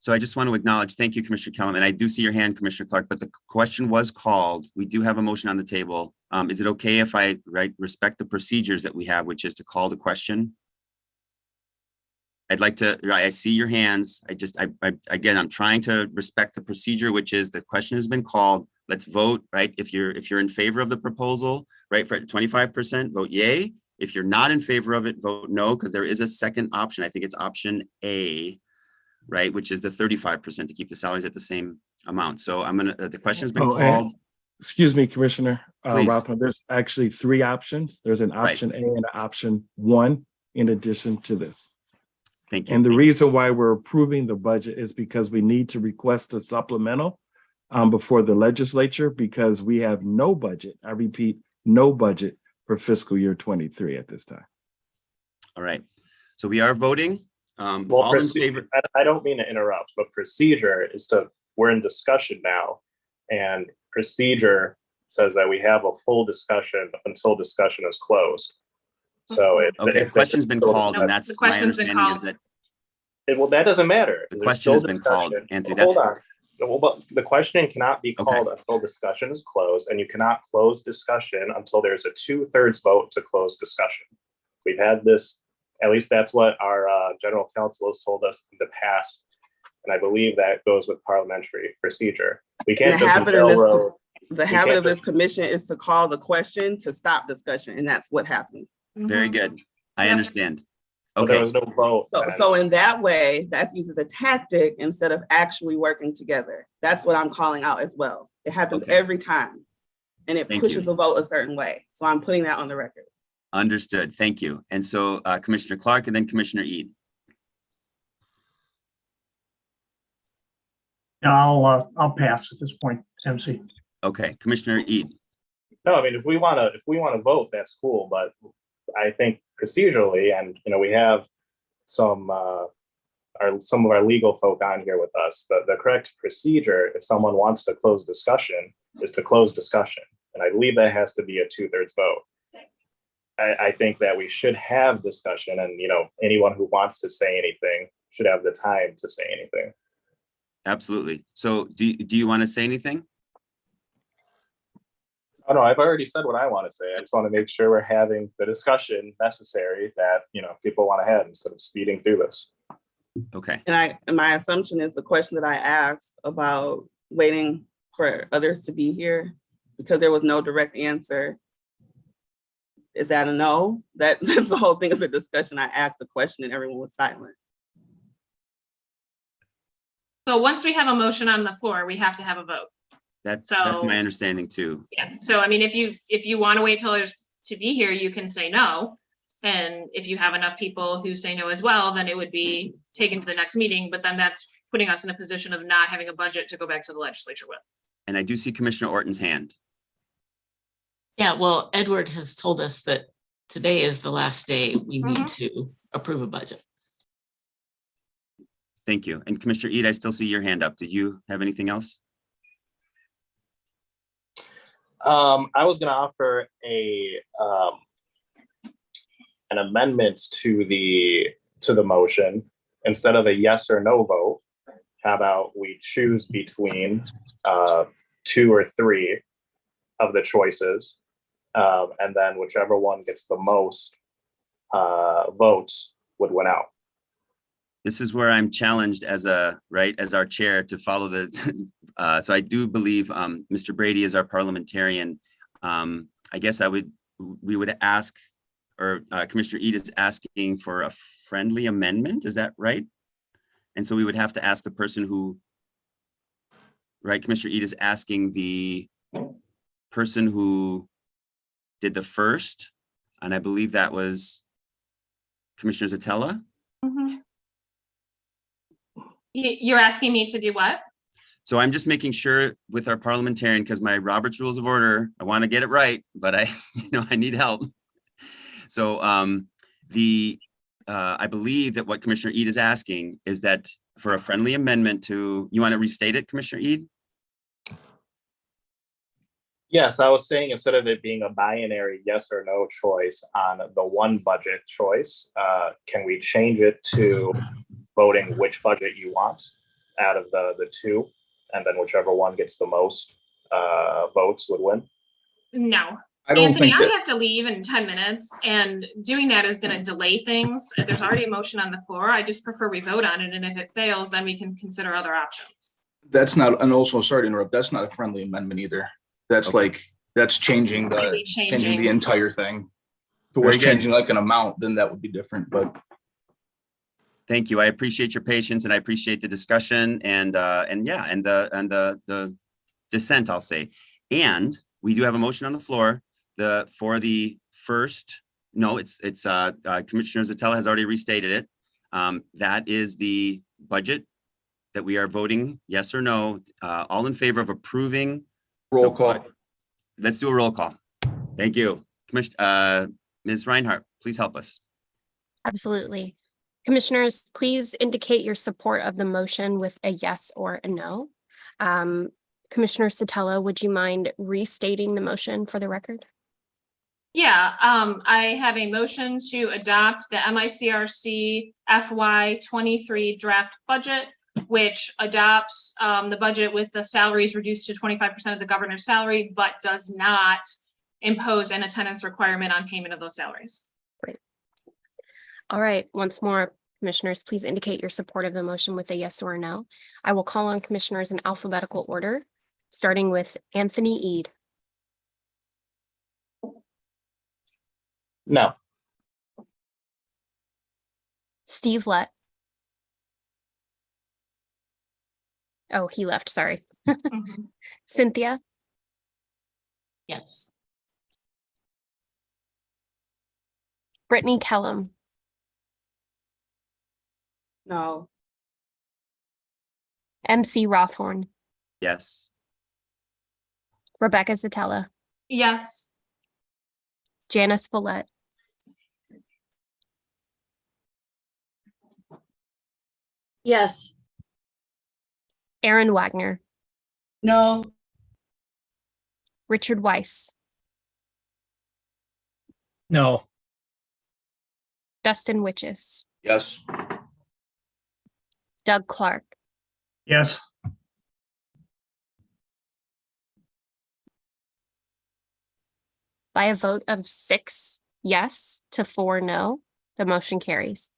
So I just want to acknowledge, thank you, Commissioner Kellum, and I do see your hand, Commissioner Clark, but the question was called. We do have a motion on the table. Is it okay if I respect the procedures that we have, which is to call the question? I'd like to, I see your hands. Again, I'm trying to respect the procedure, which is the question has been called. Let's vote, right? If you're in favor of the proposal, right, for 25%, vote yay. If you're not in favor of it, vote no, because there is a second option. I think it's option A, right, which is the 35% to keep the salaries at the same amount. So the question has been called. Excuse me, Commissioner Please. Rothman, there's actually three options. There's an option A and an option 1 in addition to this. Thank you. And the reason why we're approving the budget is because we need to request a supplemental before the legislature, because we have no budget. I repeat, no budget for fiscal year 23 at this time. All right. So we are voting. Well, All in favor. I don't mean to interrupt, but procedure is we're in discussion now. And procedure says that we have a full discussion until discussion is closed. So Okay, if question's been called, and The that's my question's been understanding is called. that well, that doesn't matter. the There's question still has been called, discussion. Anthony. Hold on. Well, but the questioning cannot be Okay. called until discussion is closed, and you cannot close discussion until there's a 2/3 vote to close discussion. We've had this, at least that's what our general counsel has told us in the past, and I believe that goes with parliamentary procedure. We can't The just habit of this, railroad. the habit of this commission is to call the question to stop discussion, and that's what happened. Very good. I Yep. understand. But there Okay, was no vote. So in that way, that's used as a tactic instead of actually working together. That's what I'm calling out as well. It happens Okay. every time. And it Thank pushes you. the vote a certain way. So I'm putting that on the record. understood. Thank you. And so Commissioner Clark and then Commissioner Eid. I'll pass at this point, MC. Okay, Commissioner Eid. No, I mean, if we want to vote, that's cool. But I think procedurally, and we have some of our legal folk on here with us. The correct procedure, if someone wants to close discussion, is to close discussion, and I believe that has to be a 2/3 vote. I think that we should have discussion, and anyone who wants to say anything should have the time to say anything. Absolutely. So do you want to say anything? Oh no, I've already said what I want to say. I just want to make sure we're having the discussion necessary that people want to have instead of speeding through this. Okay. And my assumption is the question that I asked about waiting for others to be here because there was no direct answer. Is that a no? That's the whole thing of the discussion. I asked the question and everyone was silent. So once we have a motion on the floor, we have to have a vote. That's So- my understanding too. Yeah, so I mean, if you want to wait till there's to be here, you can say no. And if you have enough people who say no as well, then it would be taken to the next meeting, but then that's putting us in a position of not having a budget to go back to the legislature with. And I do see Commissioner Orton's hand. Yeah, well, Edward has told us that today is the last day we need to approve a budget. Thank you. And Commissioner Eid, I still see your hand up. Did you have anything else? I was going to offer an amendment to the motion. Instead of a yes or no vote, how about we choose between 2 or 3 of the choices, and then whichever one gets the most votes would win out. This is where I'm challenged as our chair to follow the, so I do believe Mr. Brady is our parliamentarian. I guess we would ask, or Commissioner Eid is asking for a friendly amendment, is that right? And so we would have to ask the person who, right, Commissioner Eid is asking the person who did the first, and I believe that was Commissioner Zatella. You're asking me to do what? So I'm just making sure with our parliamentarian, because my Robert's Rules of Order, I want to get it right, but I need help. So I believe that what Commissioner Eid is asking is that for a friendly amendment to, you want to restate it, Commissioner Eid? Yes, I was saying instead of it being a binary yes or no choice on the one budget choice, can we change it to voting which budget you want out of the 2, and then whichever one gets the most votes would win? No. I don't Anthony, think I that, have to leave in 10 minutes, and doing that is going to delay things. There's already a motion on the floor. I just prefer we vote on it, and if it fails, then we can consider other options. that's not, and also, sorry to interrupt, that's not a friendly amendment either. That's that's changing Maybe changing the entire thing. If it Very was good. changing like an amount, then that would be different, but Thank you. I appreciate your patience and I appreciate the discussion and the dissent, I'll say. And we do have a motion on the floor. For the first, no, it's Commissioner Zatella has already restated it. That is the budget that we are voting, yes or no. All in favor of approving. roll call. Let's do a roll call. Thank you. Commissioner, Ms. Reinhardt, please help us. Absolutely. Commissioners, please indicate your support of the motion with a yes or a no. Commissioner Sotelo, would you mind restating the motion for the record? Yeah, I have a motion to adopt the MICRC FY 23 draft budget, which adopts the budget with the salaries reduced to 25% of the governor's salary, but does not impose an attendance requirement on payment of those salaries. Great. All right, once more, commissioners, please indicate your support of the motion with a yes or a no. I will call on commissioners in alphabetical order, starting with Anthony Eid. No. Steve Lett. Oh, he left, sorry. Cynthia, Yes. Brittany Kellum, No. MC Rothhorn, Yes. Rebecca Zatella, Yes. Janice Follett, Yes. Aaron Wagner, No. Richard Weiss, No. Dustin Witches, Yes. Doug Clark, Yes. by a vote of 6 yes to 4 no, the motion carries.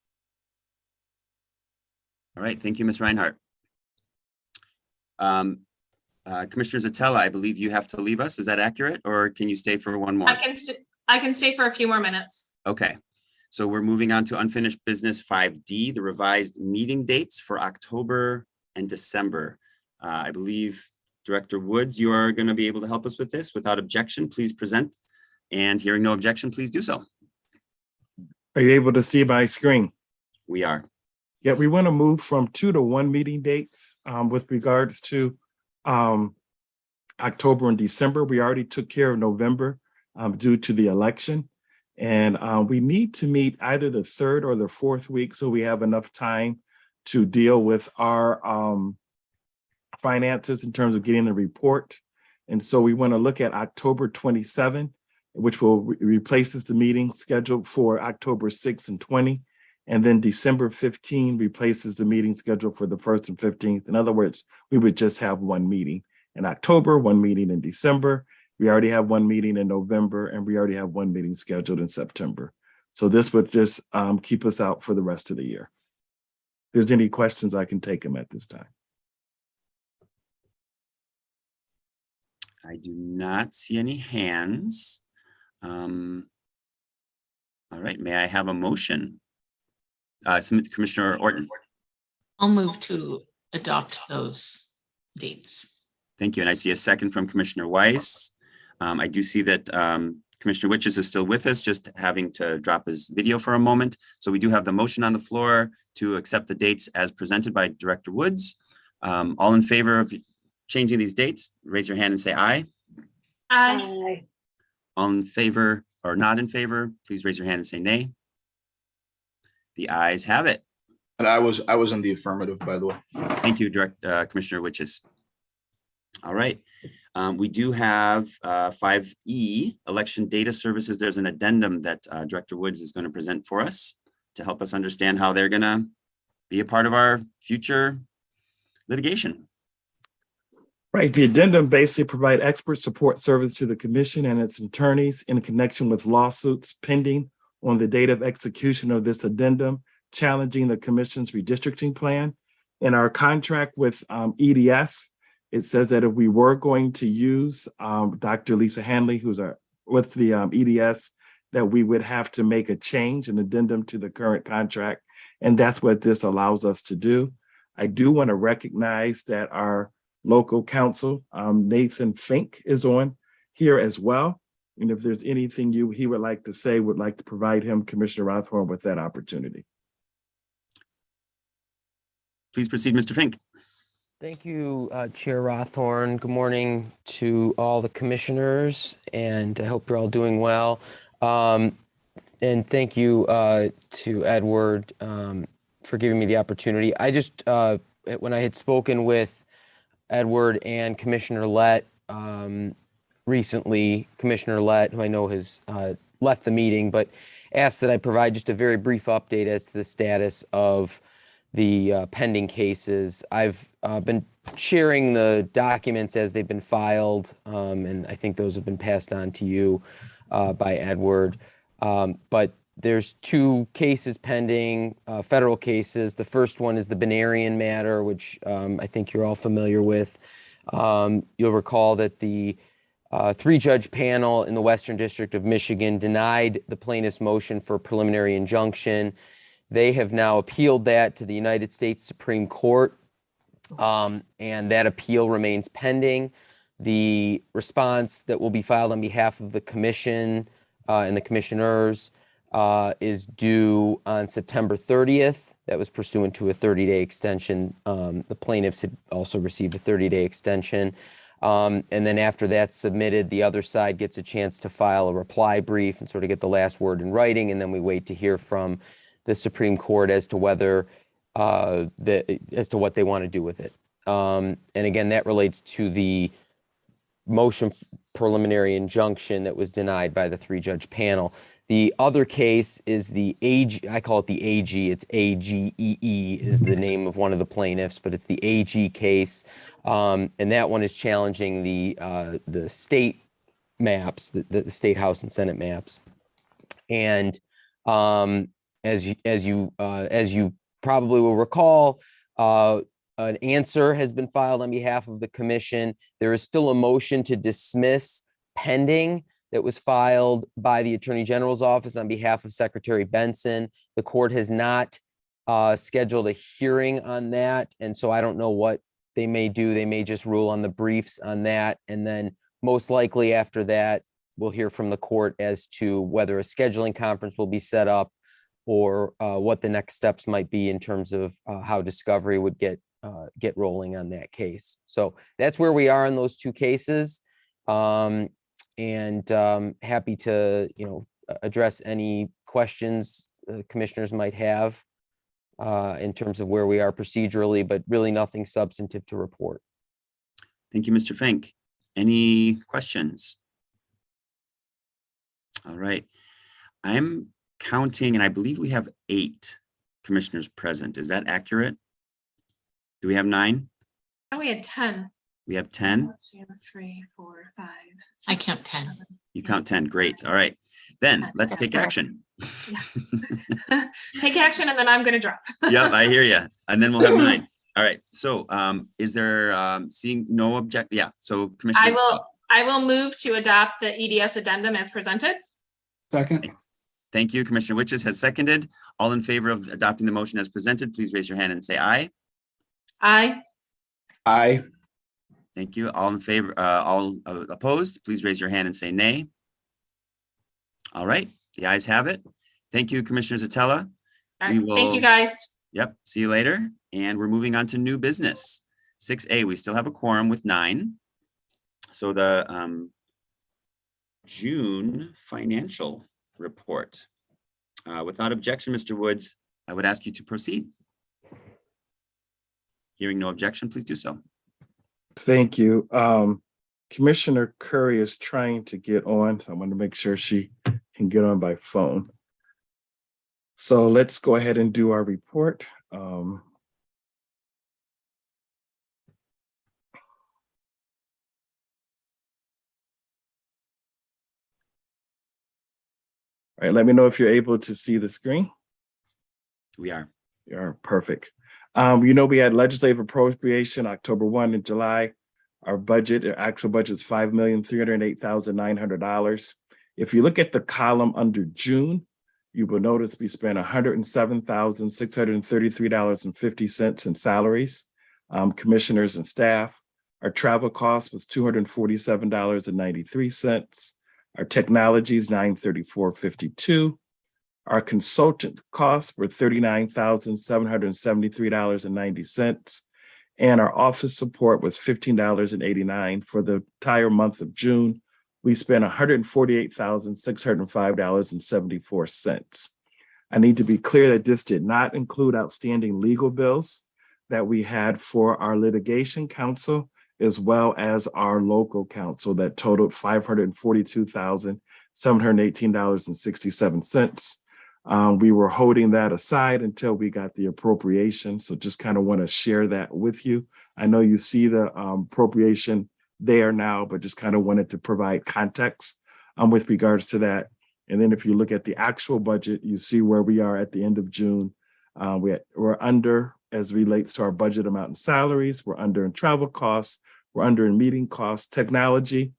All right, thank you, Ms. Reinhardt. Commissioner Zatella, I believe you have to leave us. Is that accurate, or can you stay for one more? I can stay for a few more minutes. Okay, so we're moving on to unfinished business 5D, the revised meeting dates for October and December. I believe Director Woods, you are going to be able to help us with this. Without objection, please present. And hearing no objection, please do so. Are you able to see my screen? We are. Yeah, we want to move from 2 to 1 meeting dates with regards to October and December. We already took care of November due to the election. And we need to meet either the 3rd or the 4th week so we have enough time to deal with our finances in terms of getting the report. And so we want to look at October 27, which will replaces the meeting scheduled for October 6 and 20. And then December 15 replaces the meeting scheduled for the 1st and 15th. In other words, we would just have 1 meeting in October, 1 meeting in December. We already have 1 meeting in November, and we already have 1 meeting scheduled in September. So this would just keep us out for the rest of the year. If there's any questions, I can take them at this time. I do not see any hands. All right, may I have a motion? Commissioner Orton. I'll move to adopt those dates. Thank you. And I see a second from Commissioner Weiss. I do see that Commissioner Witches is still with us, just having to drop his video for a moment. So we do have the motion on the floor to accept the dates as presented by Director Woods. All in favor of changing these dates, raise your hand and say aye. Aye. All in favor or not in favor, please raise your hand and say nay. The ayes have it. And I was in the affirmative, by the way. Thank you, Commissioner Witches. All right. We do have 5E, Election Data Services. There's an addendum that Director Woods is going to present for us to help us understand how they're going to be a part of our future litigation. Right. The addendum basically provide expert support service to the commission and its attorneys in connection with lawsuits pending on the date of execution of this addendum, challenging the commission's redistricting plan. In our contract with EDS, it says that if we were going to use Dr. Lisa Hanley, who's with the EDS, that we would have to make a change, an addendum to the current contract. And that's what this allows us to do. I do want to recognize that our local counsel, Nathan Fink, is on here as well. And if there's anything he would like to say, would like to provide him, Commissioner Rothhorn, with that opportunity. Please proceed, Mr. Fink. Thank you, Chair Rothhorn. Good morning to all the commissioners, and I hope you're all doing well. And thank you to Edward for giving me the opportunity. I just, when I had spoken with Edward and Commissioner Lett recently, Commissioner Lett, who I know has left the meeting, but asked that I provide just a very brief update as to the status of the pending cases. I've been sharing the documents as they've been filed, and I think those have been passed on to you by Edward. But there's two cases pending, federal cases. The first one is the Binarian matter, which I think you're all familiar with. You'll recall that the three-judge panel in the Western District of Michigan denied the plaintiff's motion for preliminary injunction. They have now appealed that to the United States Supreme Court, and that appeal remains pending. The response that will be filed on behalf of the commission and the commissioners is due on September 30th. That was pursuant to a 30-day extension. The plaintiffs had also received a 30-day extension. And then after that's submitted, the other side gets a chance to file a reply brief and sort of get the last word in writing. And then we wait to hear from the Supreme Court as to whether as to what they want to do with it. And again, that relates to the motion preliminary injunction that was denied by the three-judge panel. The other case is the AG, I call it the AG, it's AGEE is the name of one of the plaintiffs, but it's the AG case. And that one is challenging the state maps, the state House and Senate maps. And as you probably will recall, an answer has been filed on behalf of the commission. There is still a motion to dismiss pending that was filed by the Attorney General's office on behalf of Secretary Benson. The court has not scheduled a hearing on that, and so I don't know what they may do. They may just rule on the briefs on that, and then most likely after that, we'll hear from the court as to whether a scheduling conference will be set up or what the next steps might be in terms of how discovery would get rolling on that case. So that's where we are in those two cases. And happy to, address any questions commissioners might have in terms of where we are procedurally, but really nothing substantive to report. Thank you, Mr. Fink. Any questions? All right. I'm counting, and I believe we have 8 commissioners present. Is that accurate? Do we have 9? Oh, we had 10. We have 10. 1, 2, 3, 4, 5. I count 10. You count 10. Great. All right. Then let's take action. Take action, and then I'm going to drop. Yep, I hear you. And then we'll have 9. All right. So is there seeing no object? Yeah. So Commissioner. I will move to adopt the EDS addendum as presented. Second. Thank you. Commissioner Witches has seconded. All in favor of adopting the motion as presented, please raise your hand and say aye. Aye. Aye. Thank you. All in favor, all opposed, please raise your hand and say nay. All right, the ayes have it. Thank you, Commissioner Zatella. All right. Thank you, guys. Yep, see you later. And we're moving on to new business. 6A, we still have a quorum with 9. So the June financial report. Without objection, Mr. Woods, I would ask you to proceed. Hearing no objection, please do so. Thank you. Commissioner Curry is trying to get on, so I want to make sure she can get on by phone. So let's go ahead and do our report. All right, let me know if you're able to see the screen. We are. You are, perfect. We had legislative appropriation October 1 and July. Our budget, our actual budget is $5,308,900. If you look at the column under June, you will notice we spent $107,633.50 in salaries, commissioners and staff. Our travel cost was $247.93. Our technology is $934.52. Our consultant costs were $39,773.90. And our office support was $15.89 for the entire month of June. we spent $148,605.74. I need to be clear that this did not include outstanding legal bills that we had for our litigation counsel, as well as our local counsel that totaled $542,718.67. We were holding that aside until we got the appropriation. So just kind of want to share that with you. I know you see the appropriation there now, but just kind of wanted to provide context with regards to that. And then if you look at the actual budget, you see where we are at the end of June. We're under as relates to our budget amount in salaries. We're under in travel costs. We're under in meeting costs. Technology,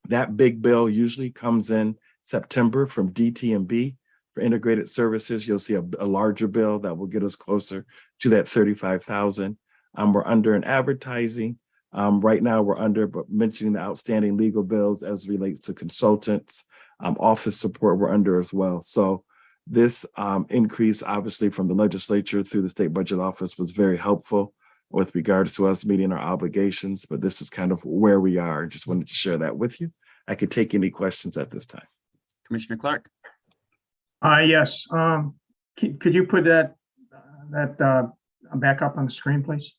that big bill usually comes in September from DT&B. For integrated services, you'll see a larger bill that will get us closer to that 35,000. We're under in advertising. Right now we're under, but mentioning the outstanding legal bills as relates to consultants, office support, we're under as well. So this increase, obviously from the legislature through the state budget office, was very helpful with regards to us meeting our obligations, but this is kind of where we are. Just wanted to share that with you. I could take any questions at this time. Commissioner Clark. Yes. Could you put that back up on the screen, please?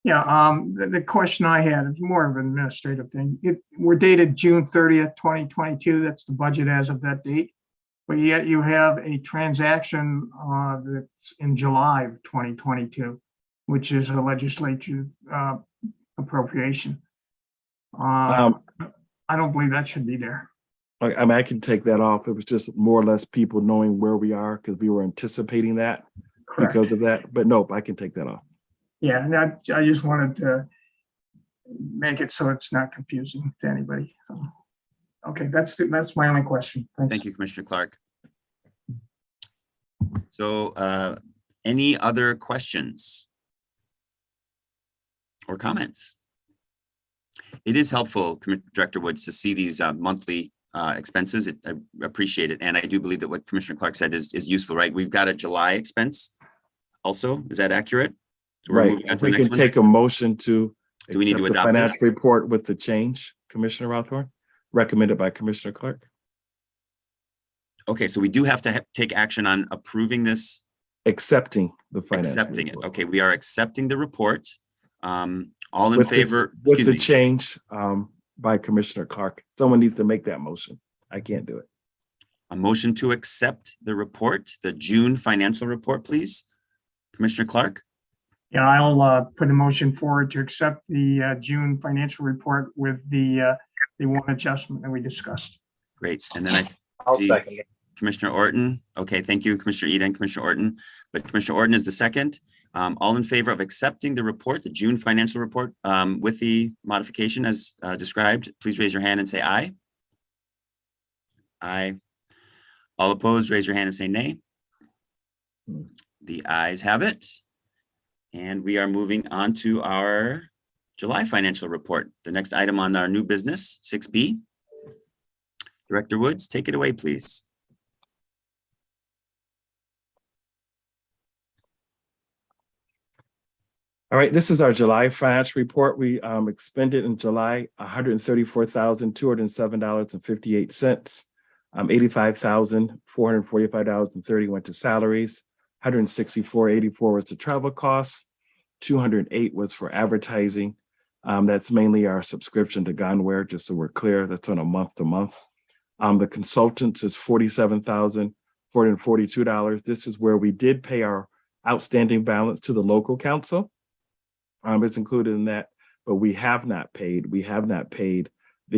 Yeah, the question I had is more of an administrative thing. We're dated June 30th, 2022. That's the budget as of that date. But yet you have a transaction that's in July of 2022, which is a legislature appropriation. I don't believe that should be there. I mean, I can take that off. It was just more or less people knowing where we are because we were anticipating that. Correct. Because of that. But nope, I can take that off. Yeah, and I just wanted to make it so it's not confusing to anybody. So, okay, that's my only question. Thanks. Thank you, Commissioner Clark. So any other questions or comments? It is helpful, Director Woods, to see these monthly expenses. I appreciate it. And I do believe that what Commissioner Clark said is useful, right? We've got a July expense also. Is that accurate? So right. We can take a motion to do we need to accept the adopt financial this report with the change, Commissioner Rothorn, recommended by Commissioner Clark? Okay, so we do have to take action on approving this. Accepting the financial Accepting report. it. Okay, we are accepting the report. All in With favor? With the change by Commissioner Clark. Someone needs to make that motion. I can't do it. A motion to accept the report, the June financial report, please. Commissioner Clark? Yeah, I'll put a motion forward to accept the June financial report with the one adjustment that we discussed. Great. And then I'll see second it. Commissioner Orton. Okay, thank you, Commissioner Eden, Commissioner Orton. But Commissioner Orton is the second. All in favor of accepting the report, the June financial report with the modification as described, please raise your hand and say aye. Aye. All opposed, raise your hand and say nay. The ayes have it. And we are moving on to our July financial report. The next item on our new business, 6B. Director Woods, take it away, please. All right, this is our July financial report. We expended in July $134,207.58. $85,445.30 went to salaries. $164.84 was to travel costs. $208 was for advertising. That's mainly our subscription to Gunware, just so we're clear. That's on a month to month. The consultants is $47,442. This is where we did pay our outstanding balance to the local council. It's included in that, but we have not paid the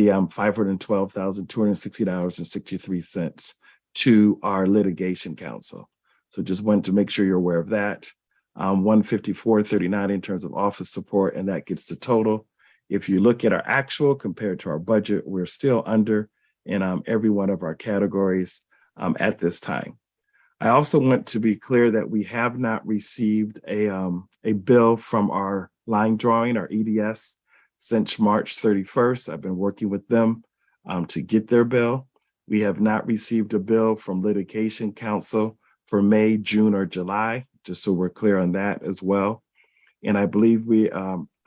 $512,260.63 to our litigation counsel. So just wanted to make sure you're aware of that. $154.39 in terms of office support, and that gets the total. If you look at our actual compared to our budget, we're still under in every one of our categories at this time. I also want to be clear that we have not received a bill from our line drawing, our EDS, since March 31st. I've been working with them to get their bill. We have not received a bill from litigation counsel for May, June, or July, just so we're clear on that as well. And I believe we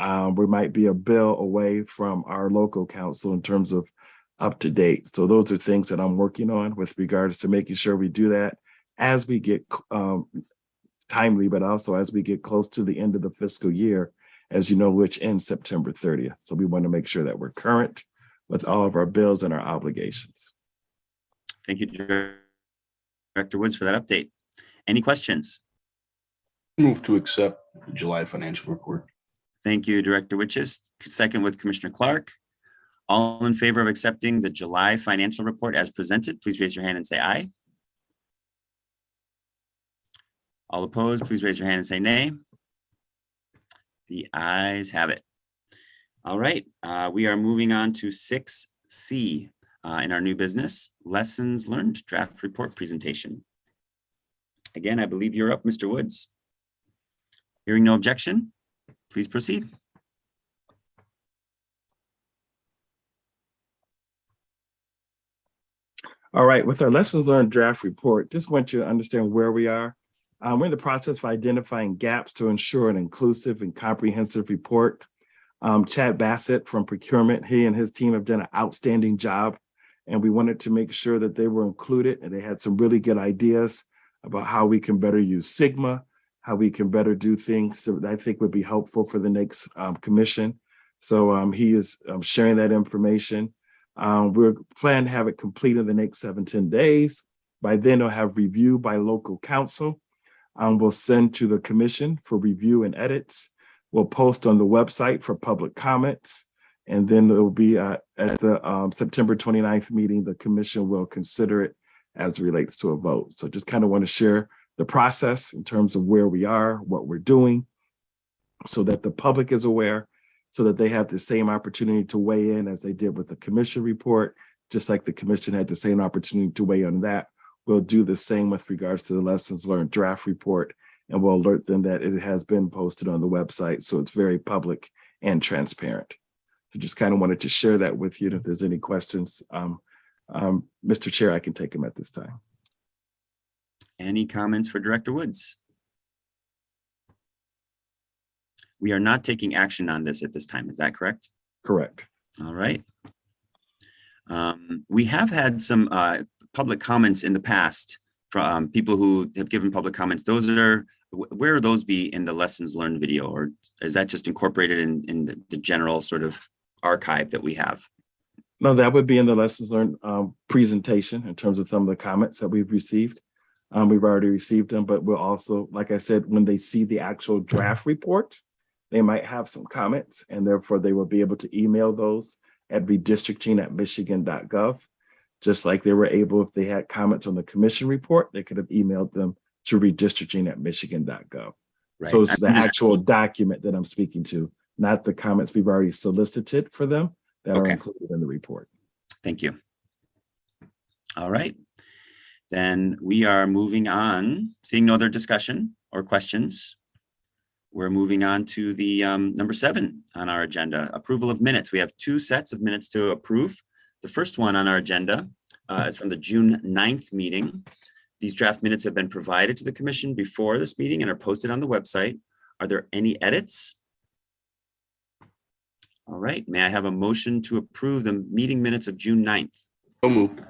We might be a bill away from our local council in terms of up to date. So those are things that I'm working on with regards to making sure we do that as we get timely, but also as we get close to the end of the fiscal year, as you know, which ends September 30th. So we want to make sure that we're current with all of our bills and our obligations. Thank you, Director Woods, for that update. Any questions? Move to accept the July financial report. Thank you, Director Witches. Second with Commissioner Clark. All in favor of accepting the July financial report as presented, please raise your hand and say aye. All opposed, please raise your hand and say nay. The ayes have it. All right, we are moving on to 6C in our new business, lessons learned draft report presentation. Again, I believe you're up, Mr. Woods. Hearing no objection, please proceed. All right, with our lessons learned draft report, just want you to understand where we are. We're in the process of identifying gaps to ensure an inclusive and comprehensive report. Chad Bassett from procurement, he and his team have done an outstanding job, and we wanted to make sure that they were included, and they had some really good ideas about how we can better use Sigma, how we can better do things that I think would be helpful for the next commission. So he is sharing that information. We're planning to have it complete in the next 7-10 days. By then, it'll have review by local council. We'll send to the commission for review and edits. We'll post on the website for public comments. And then it'll be at the September 29th meeting, the commission will consider it as it relates to a vote. So just kind of want to share the process in terms of where we are, what we're doing, so that the public is aware, so that they have the same opportunity to weigh in as they did with the commission report, just like the commission had the same opportunity to weigh on that. We'll do the same with regards to the lessons learned draft report, and we'll alert them that it has been posted on the website, so it's very public and transparent. So just kind of wanted to share that with you. And if there's any questions, Mr. Chair, I can take them at this time. Any comments for Director Woods? We are not taking action on this at this time. Is that correct? Correct. All right. We have had some public comments in the past from people who have given public comments. Those are, where are those be in the lessons learned video, or is that just incorporated in the general sort of archive that we have? No, that would be in the lessons learned presentation in terms of some of the comments that we've received. We've already received them, but we'll also, like I said, when they see the actual draft report, they might have some comments, and therefore they will be able to email those at redistricting@michigan.gov. Just like they were able, if they had comments on the commission report, they could have emailed them to redistricting@michigan.gov. Right. So it's the actual document that I'm speaking to, not the comments we've already solicited for them that are included in the report. Thank you. All right. Then we are moving on, seeing no other discussion or questions. We're moving on to the number 7 on our agenda, approval of minutes. We have 2 sets of minutes to approve. The first one on our agenda is from the June 9th meeting. These draft minutes have been provided to the commission before this meeting and are posted on the website. Are there any edits? All right, may I have a motion to approve the meeting minutes of June 9th? So moved.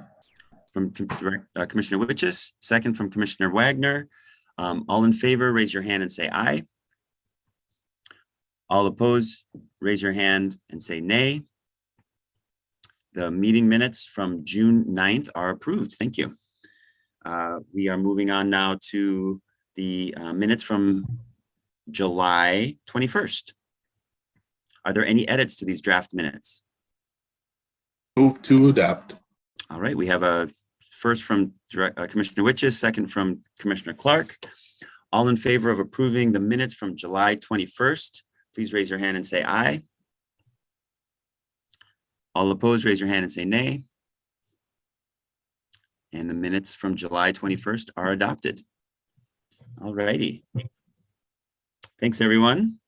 From Commissioner Witches, second from Commissioner Wagner. All in favor, raise your hand and say aye. All opposed, raise your hand and say nay. The meeting minutes from June 9th are approved. Thank you. We are moving on now to the minutes from July 21st. Are there any edits to these draft minutes? Move to adopt. All right, we have a first from Commissioner Witches, second from Commissioner Clark. All in favor of approving the minutes from July 21st, please raise your hand and say aye. All opposed, raise your hand and say nay. And the minutes from July 21st are adopted. All righty. Thanks, everyone.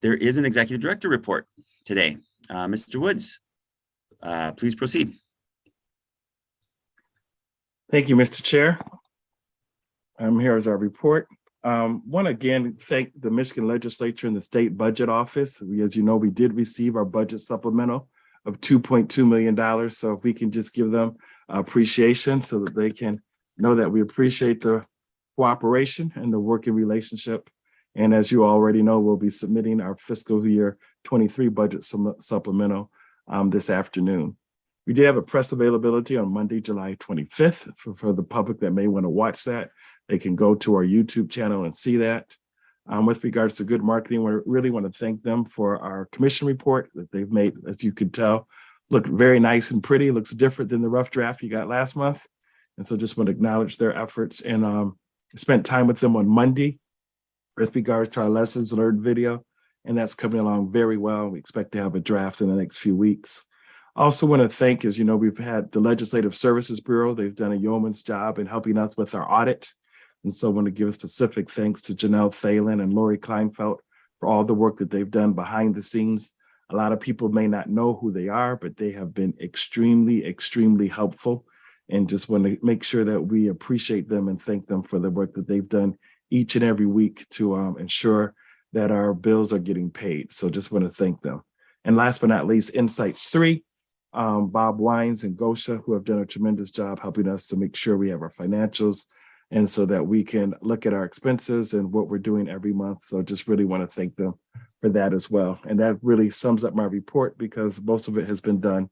There is an executive director report today. Mr. Woods, please proceed. Thank you, Mr. Chair. Here is our report. Want to again thank the Michigan Legislature and the State Budget Office. As you know, we did receive our budget supplemental of $2.2 million. So if we can just give them appreciation so that they can know that we appreciate the cooperation and the working relationship. And as you already know, we'll be submitting our fiscal year 23 budget supplemental this afternoon. We did have a press availability on Monday, July 25th. For the public that may want to watch that, they can go to our YouTube channel and see that. With regards to good marketing, we really want to thank them for our commission report that they've made, as you could tell, look very nice and pretty, looks different than the rough draft you got last month. And so just want to acknowledge their efforts, and spent time with them on Monday with regards to our lessons learned video, and that's coming along very well. We expect to have a draft in the next few weeks. Also want to thank, as you know, we've had the Legislative Services Bureau. They've done a yeoman's job in helping us with our audit. And so I want to give specific thanks to Janelle Phelan and Lori Kleinfeld for all the work that they've done behind the scenes. A lot of people may not know who they are, but they have been extremely, extremely helpful. And just want to make sure that we appreciate them and thank them for the work that they've done each and every week to ensure that our bills are getting paid. So just want to thank them. And last but not least, Insights 3, Bob Wines and Gosha, who have done a tremendous job helping us to make sure we have our financials, and so that we can look at our expenses and what we're doing every month. So just really want to thank them for that as well. And that really sums up my report because most of it has been done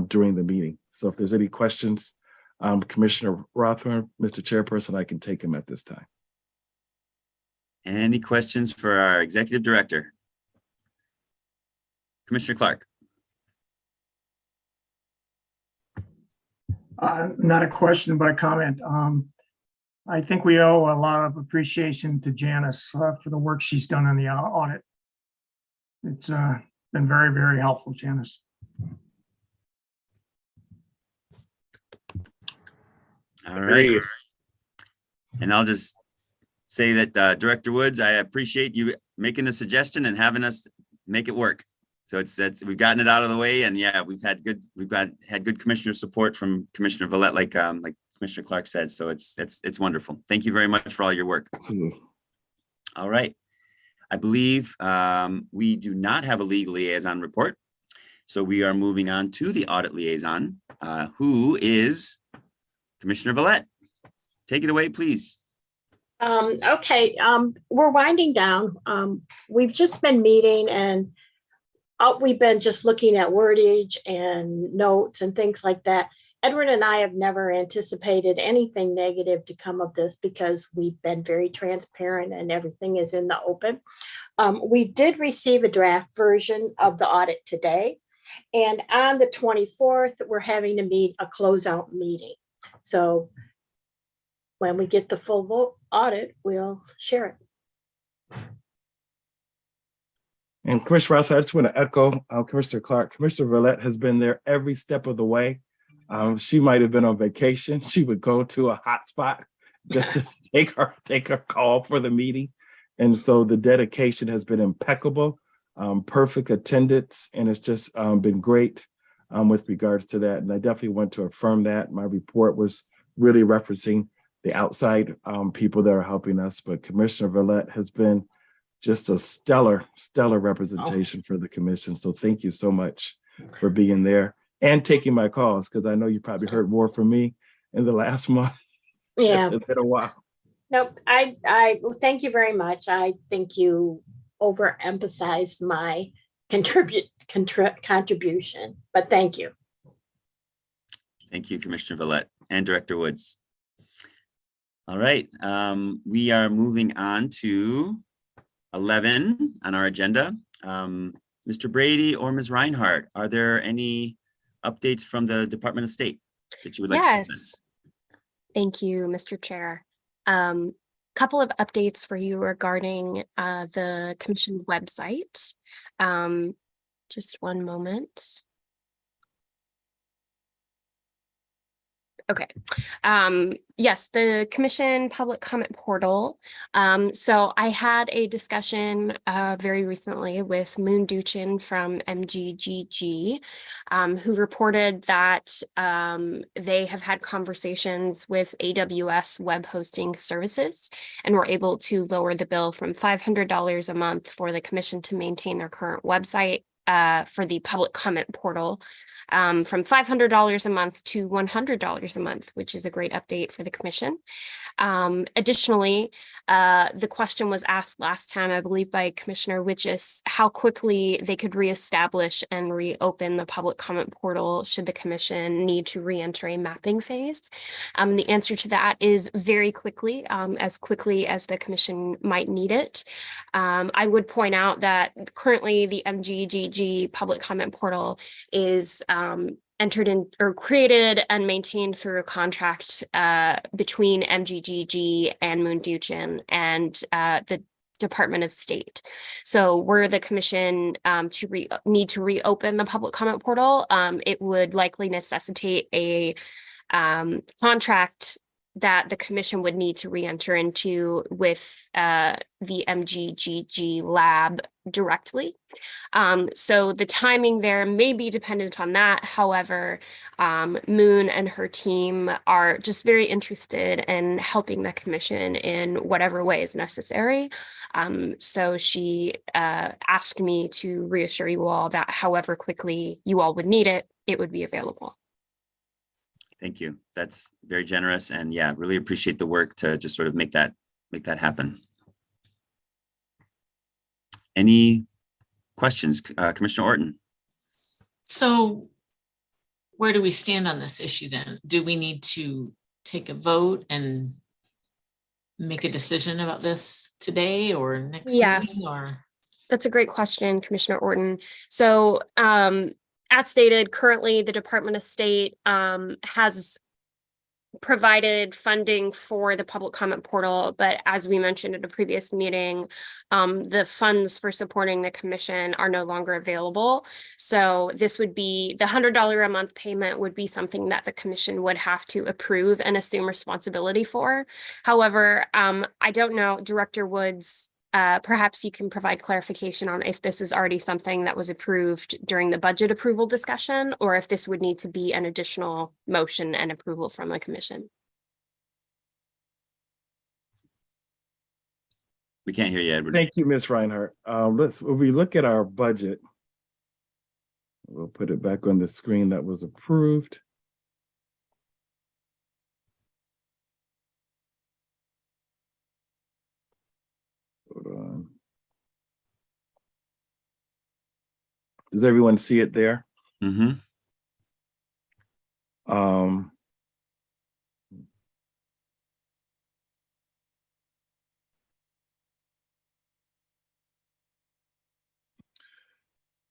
during the meeting. So if there's any questions, Commissioner Rothman, Mr. Chairperson, I can take them at this time. Any questions for our Executive Director? Commissioner Clark. Not a question, but a comment. I think we owe a lot of appreciation to Janice for the work she's done on the audit. It's been very, very helpful, Janice. All right. And I'll just say that Director Woods, I appreciate you making the suggestion and having us make it work. So we've gotten it out of the way, and yeah, we've had good commissioner support from Commissioner Vallette, like Commissioner Clark said. So it's wonderful. Thank you very much for all your work. Absolutely. All right. I believe we do not have a league liaison report. So we are moving on to the audit liaison, who is Commissioner Vallette. Take it away, please. Okay, we're winding down. We've just been meeting, and we've been just looking at wordage and notes and things like that. Edward and I have never anticipated anything negative to come of this because we've been very transparent and everything is in the open. We did receive a draft version of the audit today, and on the 24th, we're having to meet a closeout meeting. So when we get the full vote audit, we'll share it. And Commissioner Ross, I just want to echo Commissioner Clark. Commissioner Vallette has been there every step of the way. She might have been on vacation. She would go to a hot spot just to take her call for the meeting. And so the dedication has been impeccable, perfect attendance, and it's just been great with regards to that. And I definitely want to affirm that. My report was really referencing the outside people that are helping us, but Commissioner Vallette has been just a stellar representation for the commission. So thank you so much for being there and taking my calls, because I know you probably heard more from me in the last month. Yeah. It's been a while. Nope. I thank you very much. I think you overemphasized my contribution, but thank you. Thank you, Commissioner Vallette and Director Woods. All right, we are moving on to 11 on our agenda. Mr. Brady or Ms. Reinhardt, are there any updates from the Department of State that you would like to present? Yes. Thank you, Mr. Chair. Couple of updates for you regarding the commission website. Just one moment. Okay. Yes, the commission public comment portal. So I had a discussion very recently with Moon Duchin from MGGG, who reported that they have had conversations with AWS web hosting services and were able to lower the bill from $500 a month for the commission to maintain their current website for the public comment portal, from $500 a month to $100 a month, which is a great update for the commission. Additionally, the question was asked last time, I believe by Commissioner Witches, how quickly they could reestablish and reopen the public comment portal should the commission need to re-enter a mapping phase. The answer to that is very quickly as the commission might need it. I would point out that currently the MGGG public comment portal is entered in or created and maintained through a contract between MGGG and Moon Duchin and the Department of State. So were the commission need to reopen the public comment portal, it would likely necessitate a contract that the commission would need to re-enter into with the MGGG lab directly. So the timing there may be dependent on that. However, Moon and her team are just very interested in helping the commission in whatever way is necessary. So she asked me to reassure you all that however quickly you all would need it, it would be available. Thank you. That's very generous, and yeah, really appreciate the work to just sort of make that happen. Any questions, Commissioner Orton? So where do we stand on this issue then? Do we need to take a vote and make a decision about this today or next meeting, or? That's a great question, Commissioner Orton. So as stated, currently the Department of State has provided funding for the public comment portal, but as we mentioned at a previous meeting, the funds for supporting the commission are no longer available. So this would be the $100 a month payment would be something that the commission would have to approve and assume responsibility for. However, I don't know, Director Woods, perhaps you can provide clarification on if this is already something that was approved during the budget approval discussion, or if this would need to be an additional motion and approval from the commission. We can't hear you, Edward. Thank you, Ms. Reinhardt. If we look at our budget, we'll put it back on the screen that was approved. Hold on. Does everyone see it there? Mm-hmm.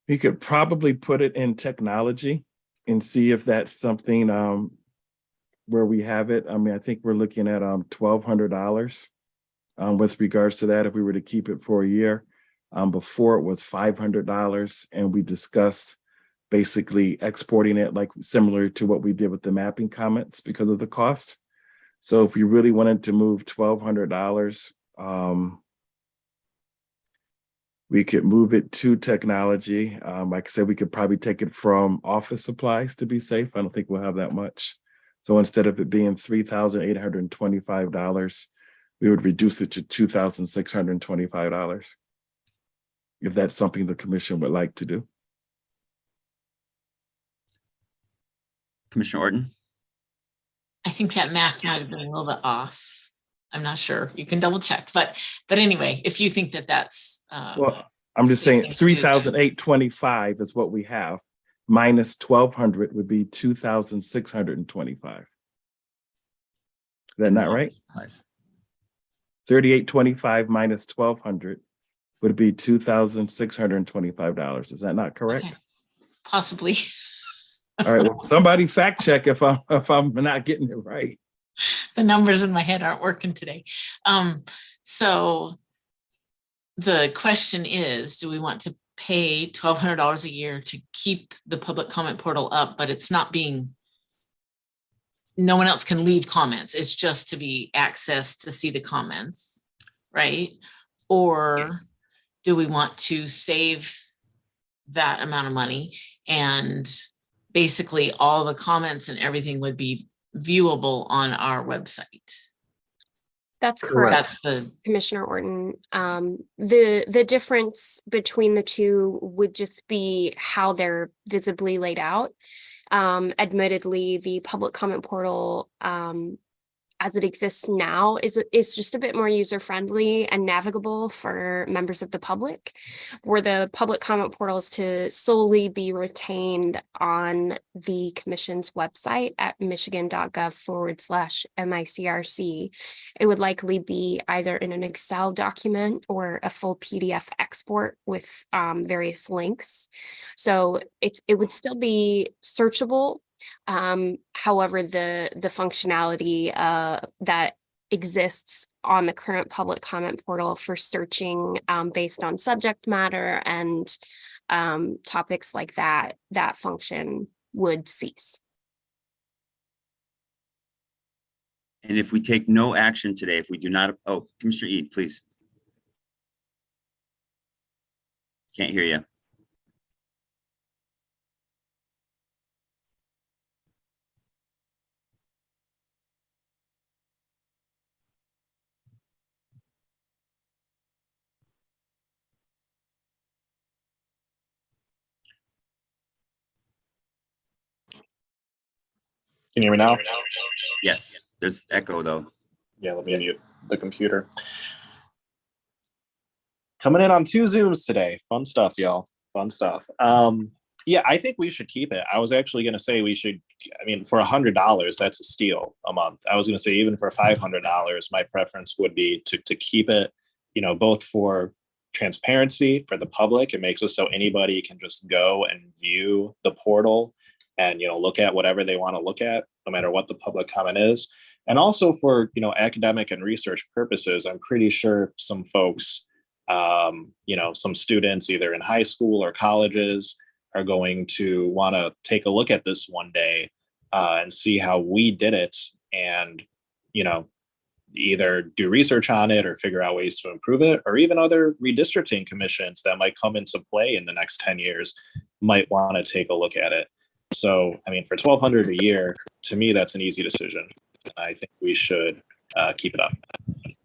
We could probably put it in technology and see if that's something where we have it. I mean, I think we're looking at $1,200 with regards to that if we were to keep it for a year. Before it was $500, and we discussed basically exporting it like similar to what we did with the mapping comments because of the cost. So if we really wanted to move $1,200, we could move it to technology. Like I said, we could probably take it from office supplies to be safe. I don't think we'll have that much. So instead of it being $3,825, we would reduce it to $2,625. If that's something the commission would like to do. Commissioner Orton? I think that math might have been a little bit off. I'm not sure. You can double check, but anyway, if you think that that's well, I'm just saying 3,825 is what we have. Minus 1,200 would be 2,625. Is that not right? Nice. 3,825 minus 1,200 would be $2,625. Is that not correct? Okay. Possibly. All right. Well, somebody fact check if I'm not getting it right. The numbers in my head aren't working today. So the question is, do we want to pay $1,200 a year to keep the public comment portal up, but it's not being no one else can leave comments. It's just to be accessed to see the comments, right? Or do we want to save that amount of money and basically all the comments and everything would be viewable on our website? That's correct. That's the Commissioner Orton. The difference between the two would just be how they're visibly laid out. Admittedly, the public comment portal, as it exists now, is just a bit more user-friendly and navigable for members of the public, where the public comment portal is to solely be retained on the commission's website at michigan.gov/MICRC. It would likely be either in an Excel document or a full PDF export with various links. So it would still be searchable. However, the functionality that exists on the current public comment portal for searching based on subject matter and topics like that function would cease. And if we take no action today, if we do not, oh, Commissioner Eid, please. Can't hear you. Can you hear me now? Yes, there's echo though. Yeah, let me unmute the computer. Coming in on 2 Zooms today. Fun stuff, y'all. Fun stuff. Yeah, I think we should keep it. I was actually going to say we should, I mean, for $100, that's a steal a month. I was going to say even for $500, my preference would be to keep it, you know, both for transparency for the public. It makes it so anybody can just go and view the portal and, you know, look at whatever they want to look at, no matter what the public comment is. And also for, you know, academic and research purposes, I'm pretty sure some folks, you know, some students either in high school or colleges are going to want to take a look at this one day and see how we did it and, you know, either do research on it or figure out ways to improve it, or even other redistricting commissions that might come into play in the next 10 years might want to take a look at it. So, I mean, for $1,200 a year, to me, that's an easy decision. I think we should keep it up.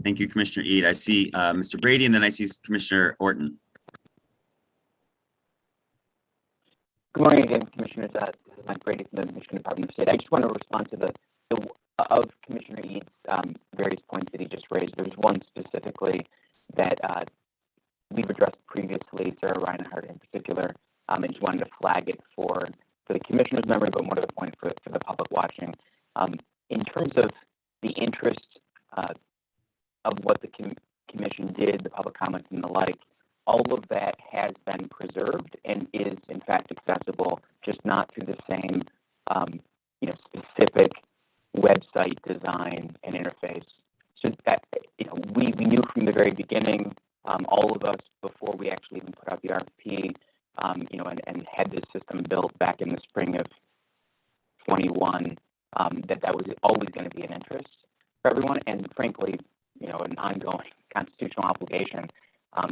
Thank you, Commissioner Eid. I see Mr. Brady, and then I see Commissioner Orton. Good morning again, Commissioners. This is Mike Brady from the Michigan Department of State. I just want to respond to of Commissioner Ead's various points that he just raised. There's one specifically that we've addressed previously, Sarah Reinhardt in particular. I just wanted to flag it for the commissioner's memory, but more to the point for the public watching. In terms of the interest of what the commission did, the public comments and the like, all of that has been preserved and is in fact accessible, just not through the same you know, specific website design and interface. So that, you know, we knew from the very beginning, all of us, before we actually even put out the RFP, you know, and had this system built back in the spring of 21, that was always going to be an interest for everyone, and frankly, you know, an ongoing constitutional obligation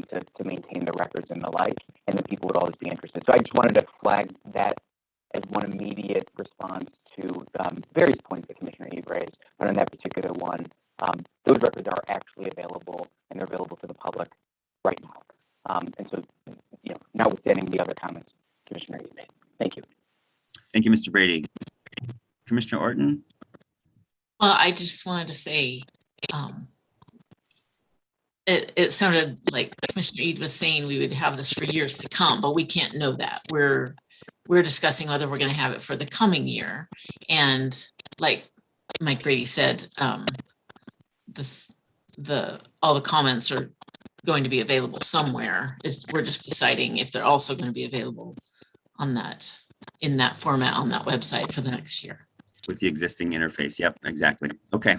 to maintain the records and the like, and that people would always be interested. So I just wanted to flag that as one immediate response to various points that Commissioner Eve raised, but on that particular one, those records are actually available, and they're available to the public right now. And so, you know, notwithstanding the other comments Commissioner Eve made. Thank you. Thank you, Mr. Brady. Commissioner Orton? Well, I just wanted to say, it sounded like Commissioner Eid was saying we would have this for years to come, but we can't know that. We're discussing whether we're going to have it for the coming year. And like Mike Brady said, all the comments are going to be available somewhere. We're just deciding if they're also going to be available on that, in that format on that website for the next year. With the existing interface. Yep, exactly. Okay.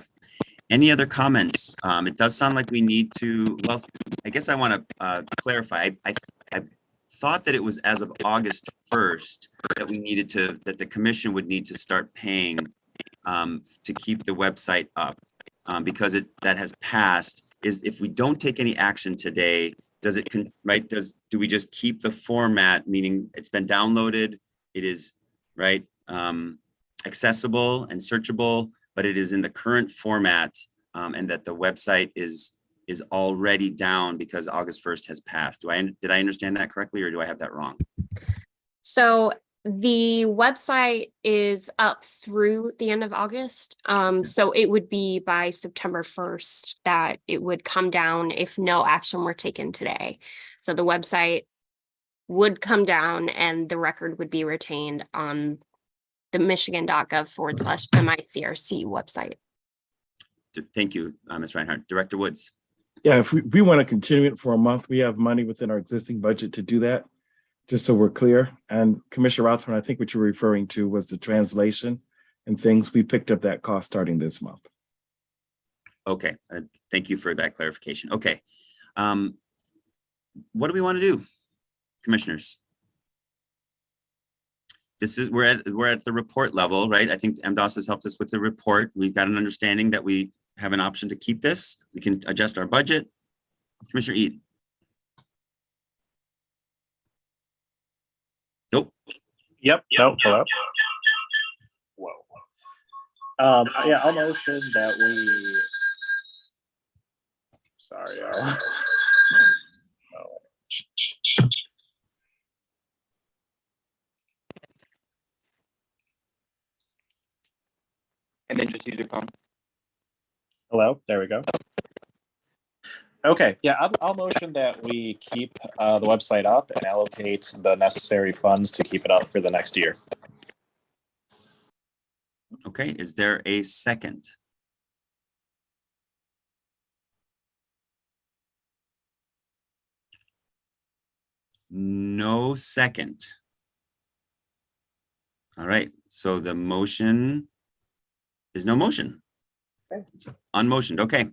Any other comments? It does sound like we need to, well, I guess I want to clarify. I thought that it was as of August 1st that we needed to, that the commission would need to start paying to keep the website up, because that has passed, is if we don't take any action today, does it, right, do we just keep the format, meaning it's been downloaded, it is, right, accessible and searchable, but it is in the current format, and that the website is already down because August 1st has passed. Did I understand that correctly, or do I have that wrong? So the website is up through the end of August. So it would be by September 1st that it would come down if no action were taken today. So the website would come down and the record would be retained on the michigan.gov/MICRC website. Thank you, Ms. Reinhardt. Director Woods. Yeah, if we want to continue it for a month, we have money within our existing budget to do that, just so we're clear. And Commissioner Rothman, I think what you're referring to was the translation and things. We picked up that cost starting this month. Okay, thank you for that clarification. Okay, what do we want to do, commissioners? We're at the report level, right? I think MDOS has helped us with the report. We've got an understanding that we have an option to keep this. We can adjust our budget. Commissioner Eid. Nope. Yep. Nope. Hello. Whoa. Yeah, I'll motion that we. Sorry. And then just use your phone. Hello. There we go. Okay. Yeah, I'll motion that we keep the website up and allocate the necessary funds to keep it up for the next year. Okay. Is there a second? No second. All right. So the motion is no motion. Okay. It's unmotioned. Okay.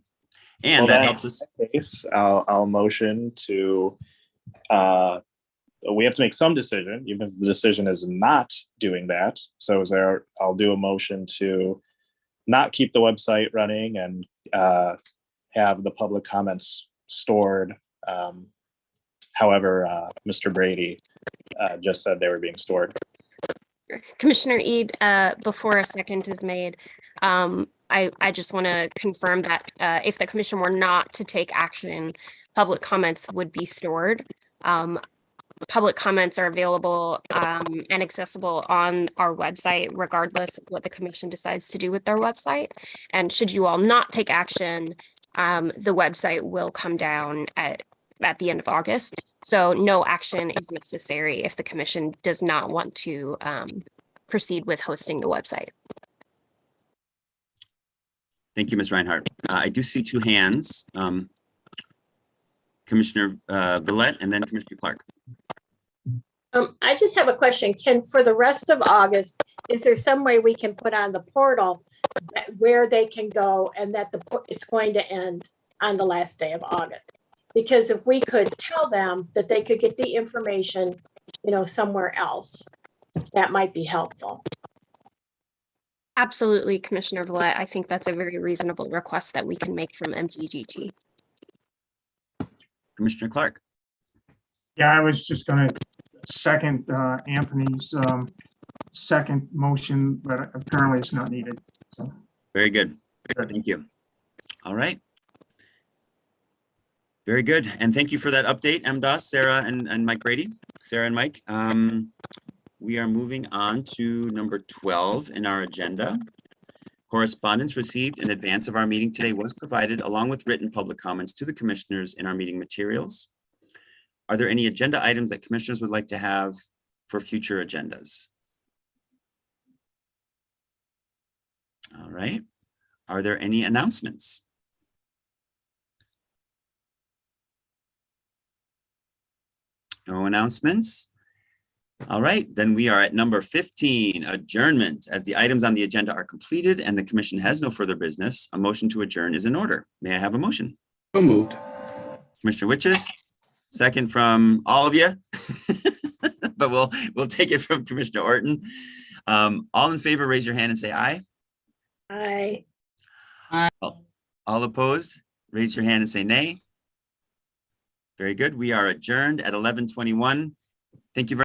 And well, that helps us. Case, I'll motion to, we have to make some decision, even if the decision is not doing that. So I'll do a motion to not keep the website running and have the public comments stored. However, Mr. Brady just said they were being stored. Commissioner Eid, before a second is made, I just want to confirm that if the commission were not to take action, public comments would be stored. Public comments are available and accessible on our website, regardless of what the commission decides to do with their website. And should you all not take action, the website will come down at the end of August. So no action is necessary if the commission does not want to proceed with hosting the website. Thank you, Ms. Reinhardt. I do see two hands. Commissioner Villette and then Commissioner Clark. I just have a question. For the rest of August, is there some way we can put on the portal where they can go and that it's going to end on the last day of August? Because if we could tell them that they could get the information, somewhere else, that might be helpful. Absolutely, Commissioner Villette. I think that's a very reasonable request that we can make from MGGT. Commissioner Clark. Yeah, I was just going to second Anthony's second motion, but apparently it's not needed. So. Very good. Thank you. All right. Very good. And thank you for that update, MDOS, Sarah and Mike Brady. Sarah and Mike. We are moving on to number 12 in our agenda. Correspondence received in advance of our meeting today was provided along with written public comments to the commissioners in our meeting materials. Are there any agenda items that commissioners would like to have for future agendas? All right. Are there any announcements? No announcements. All right, then we are at number 15, adjournment. As the items on the agenda are completed and the commission has no further business, a motion to adjourn is in order. May I have a motion? So moved. Commissioner Witches, second from all of you, but we'll take it from Commissioner Orton. All in favor, raise your hand and say aye. Aye. All opposed, raise your hand and say nay. Very good. We are adjourned at 11:21. Thank you very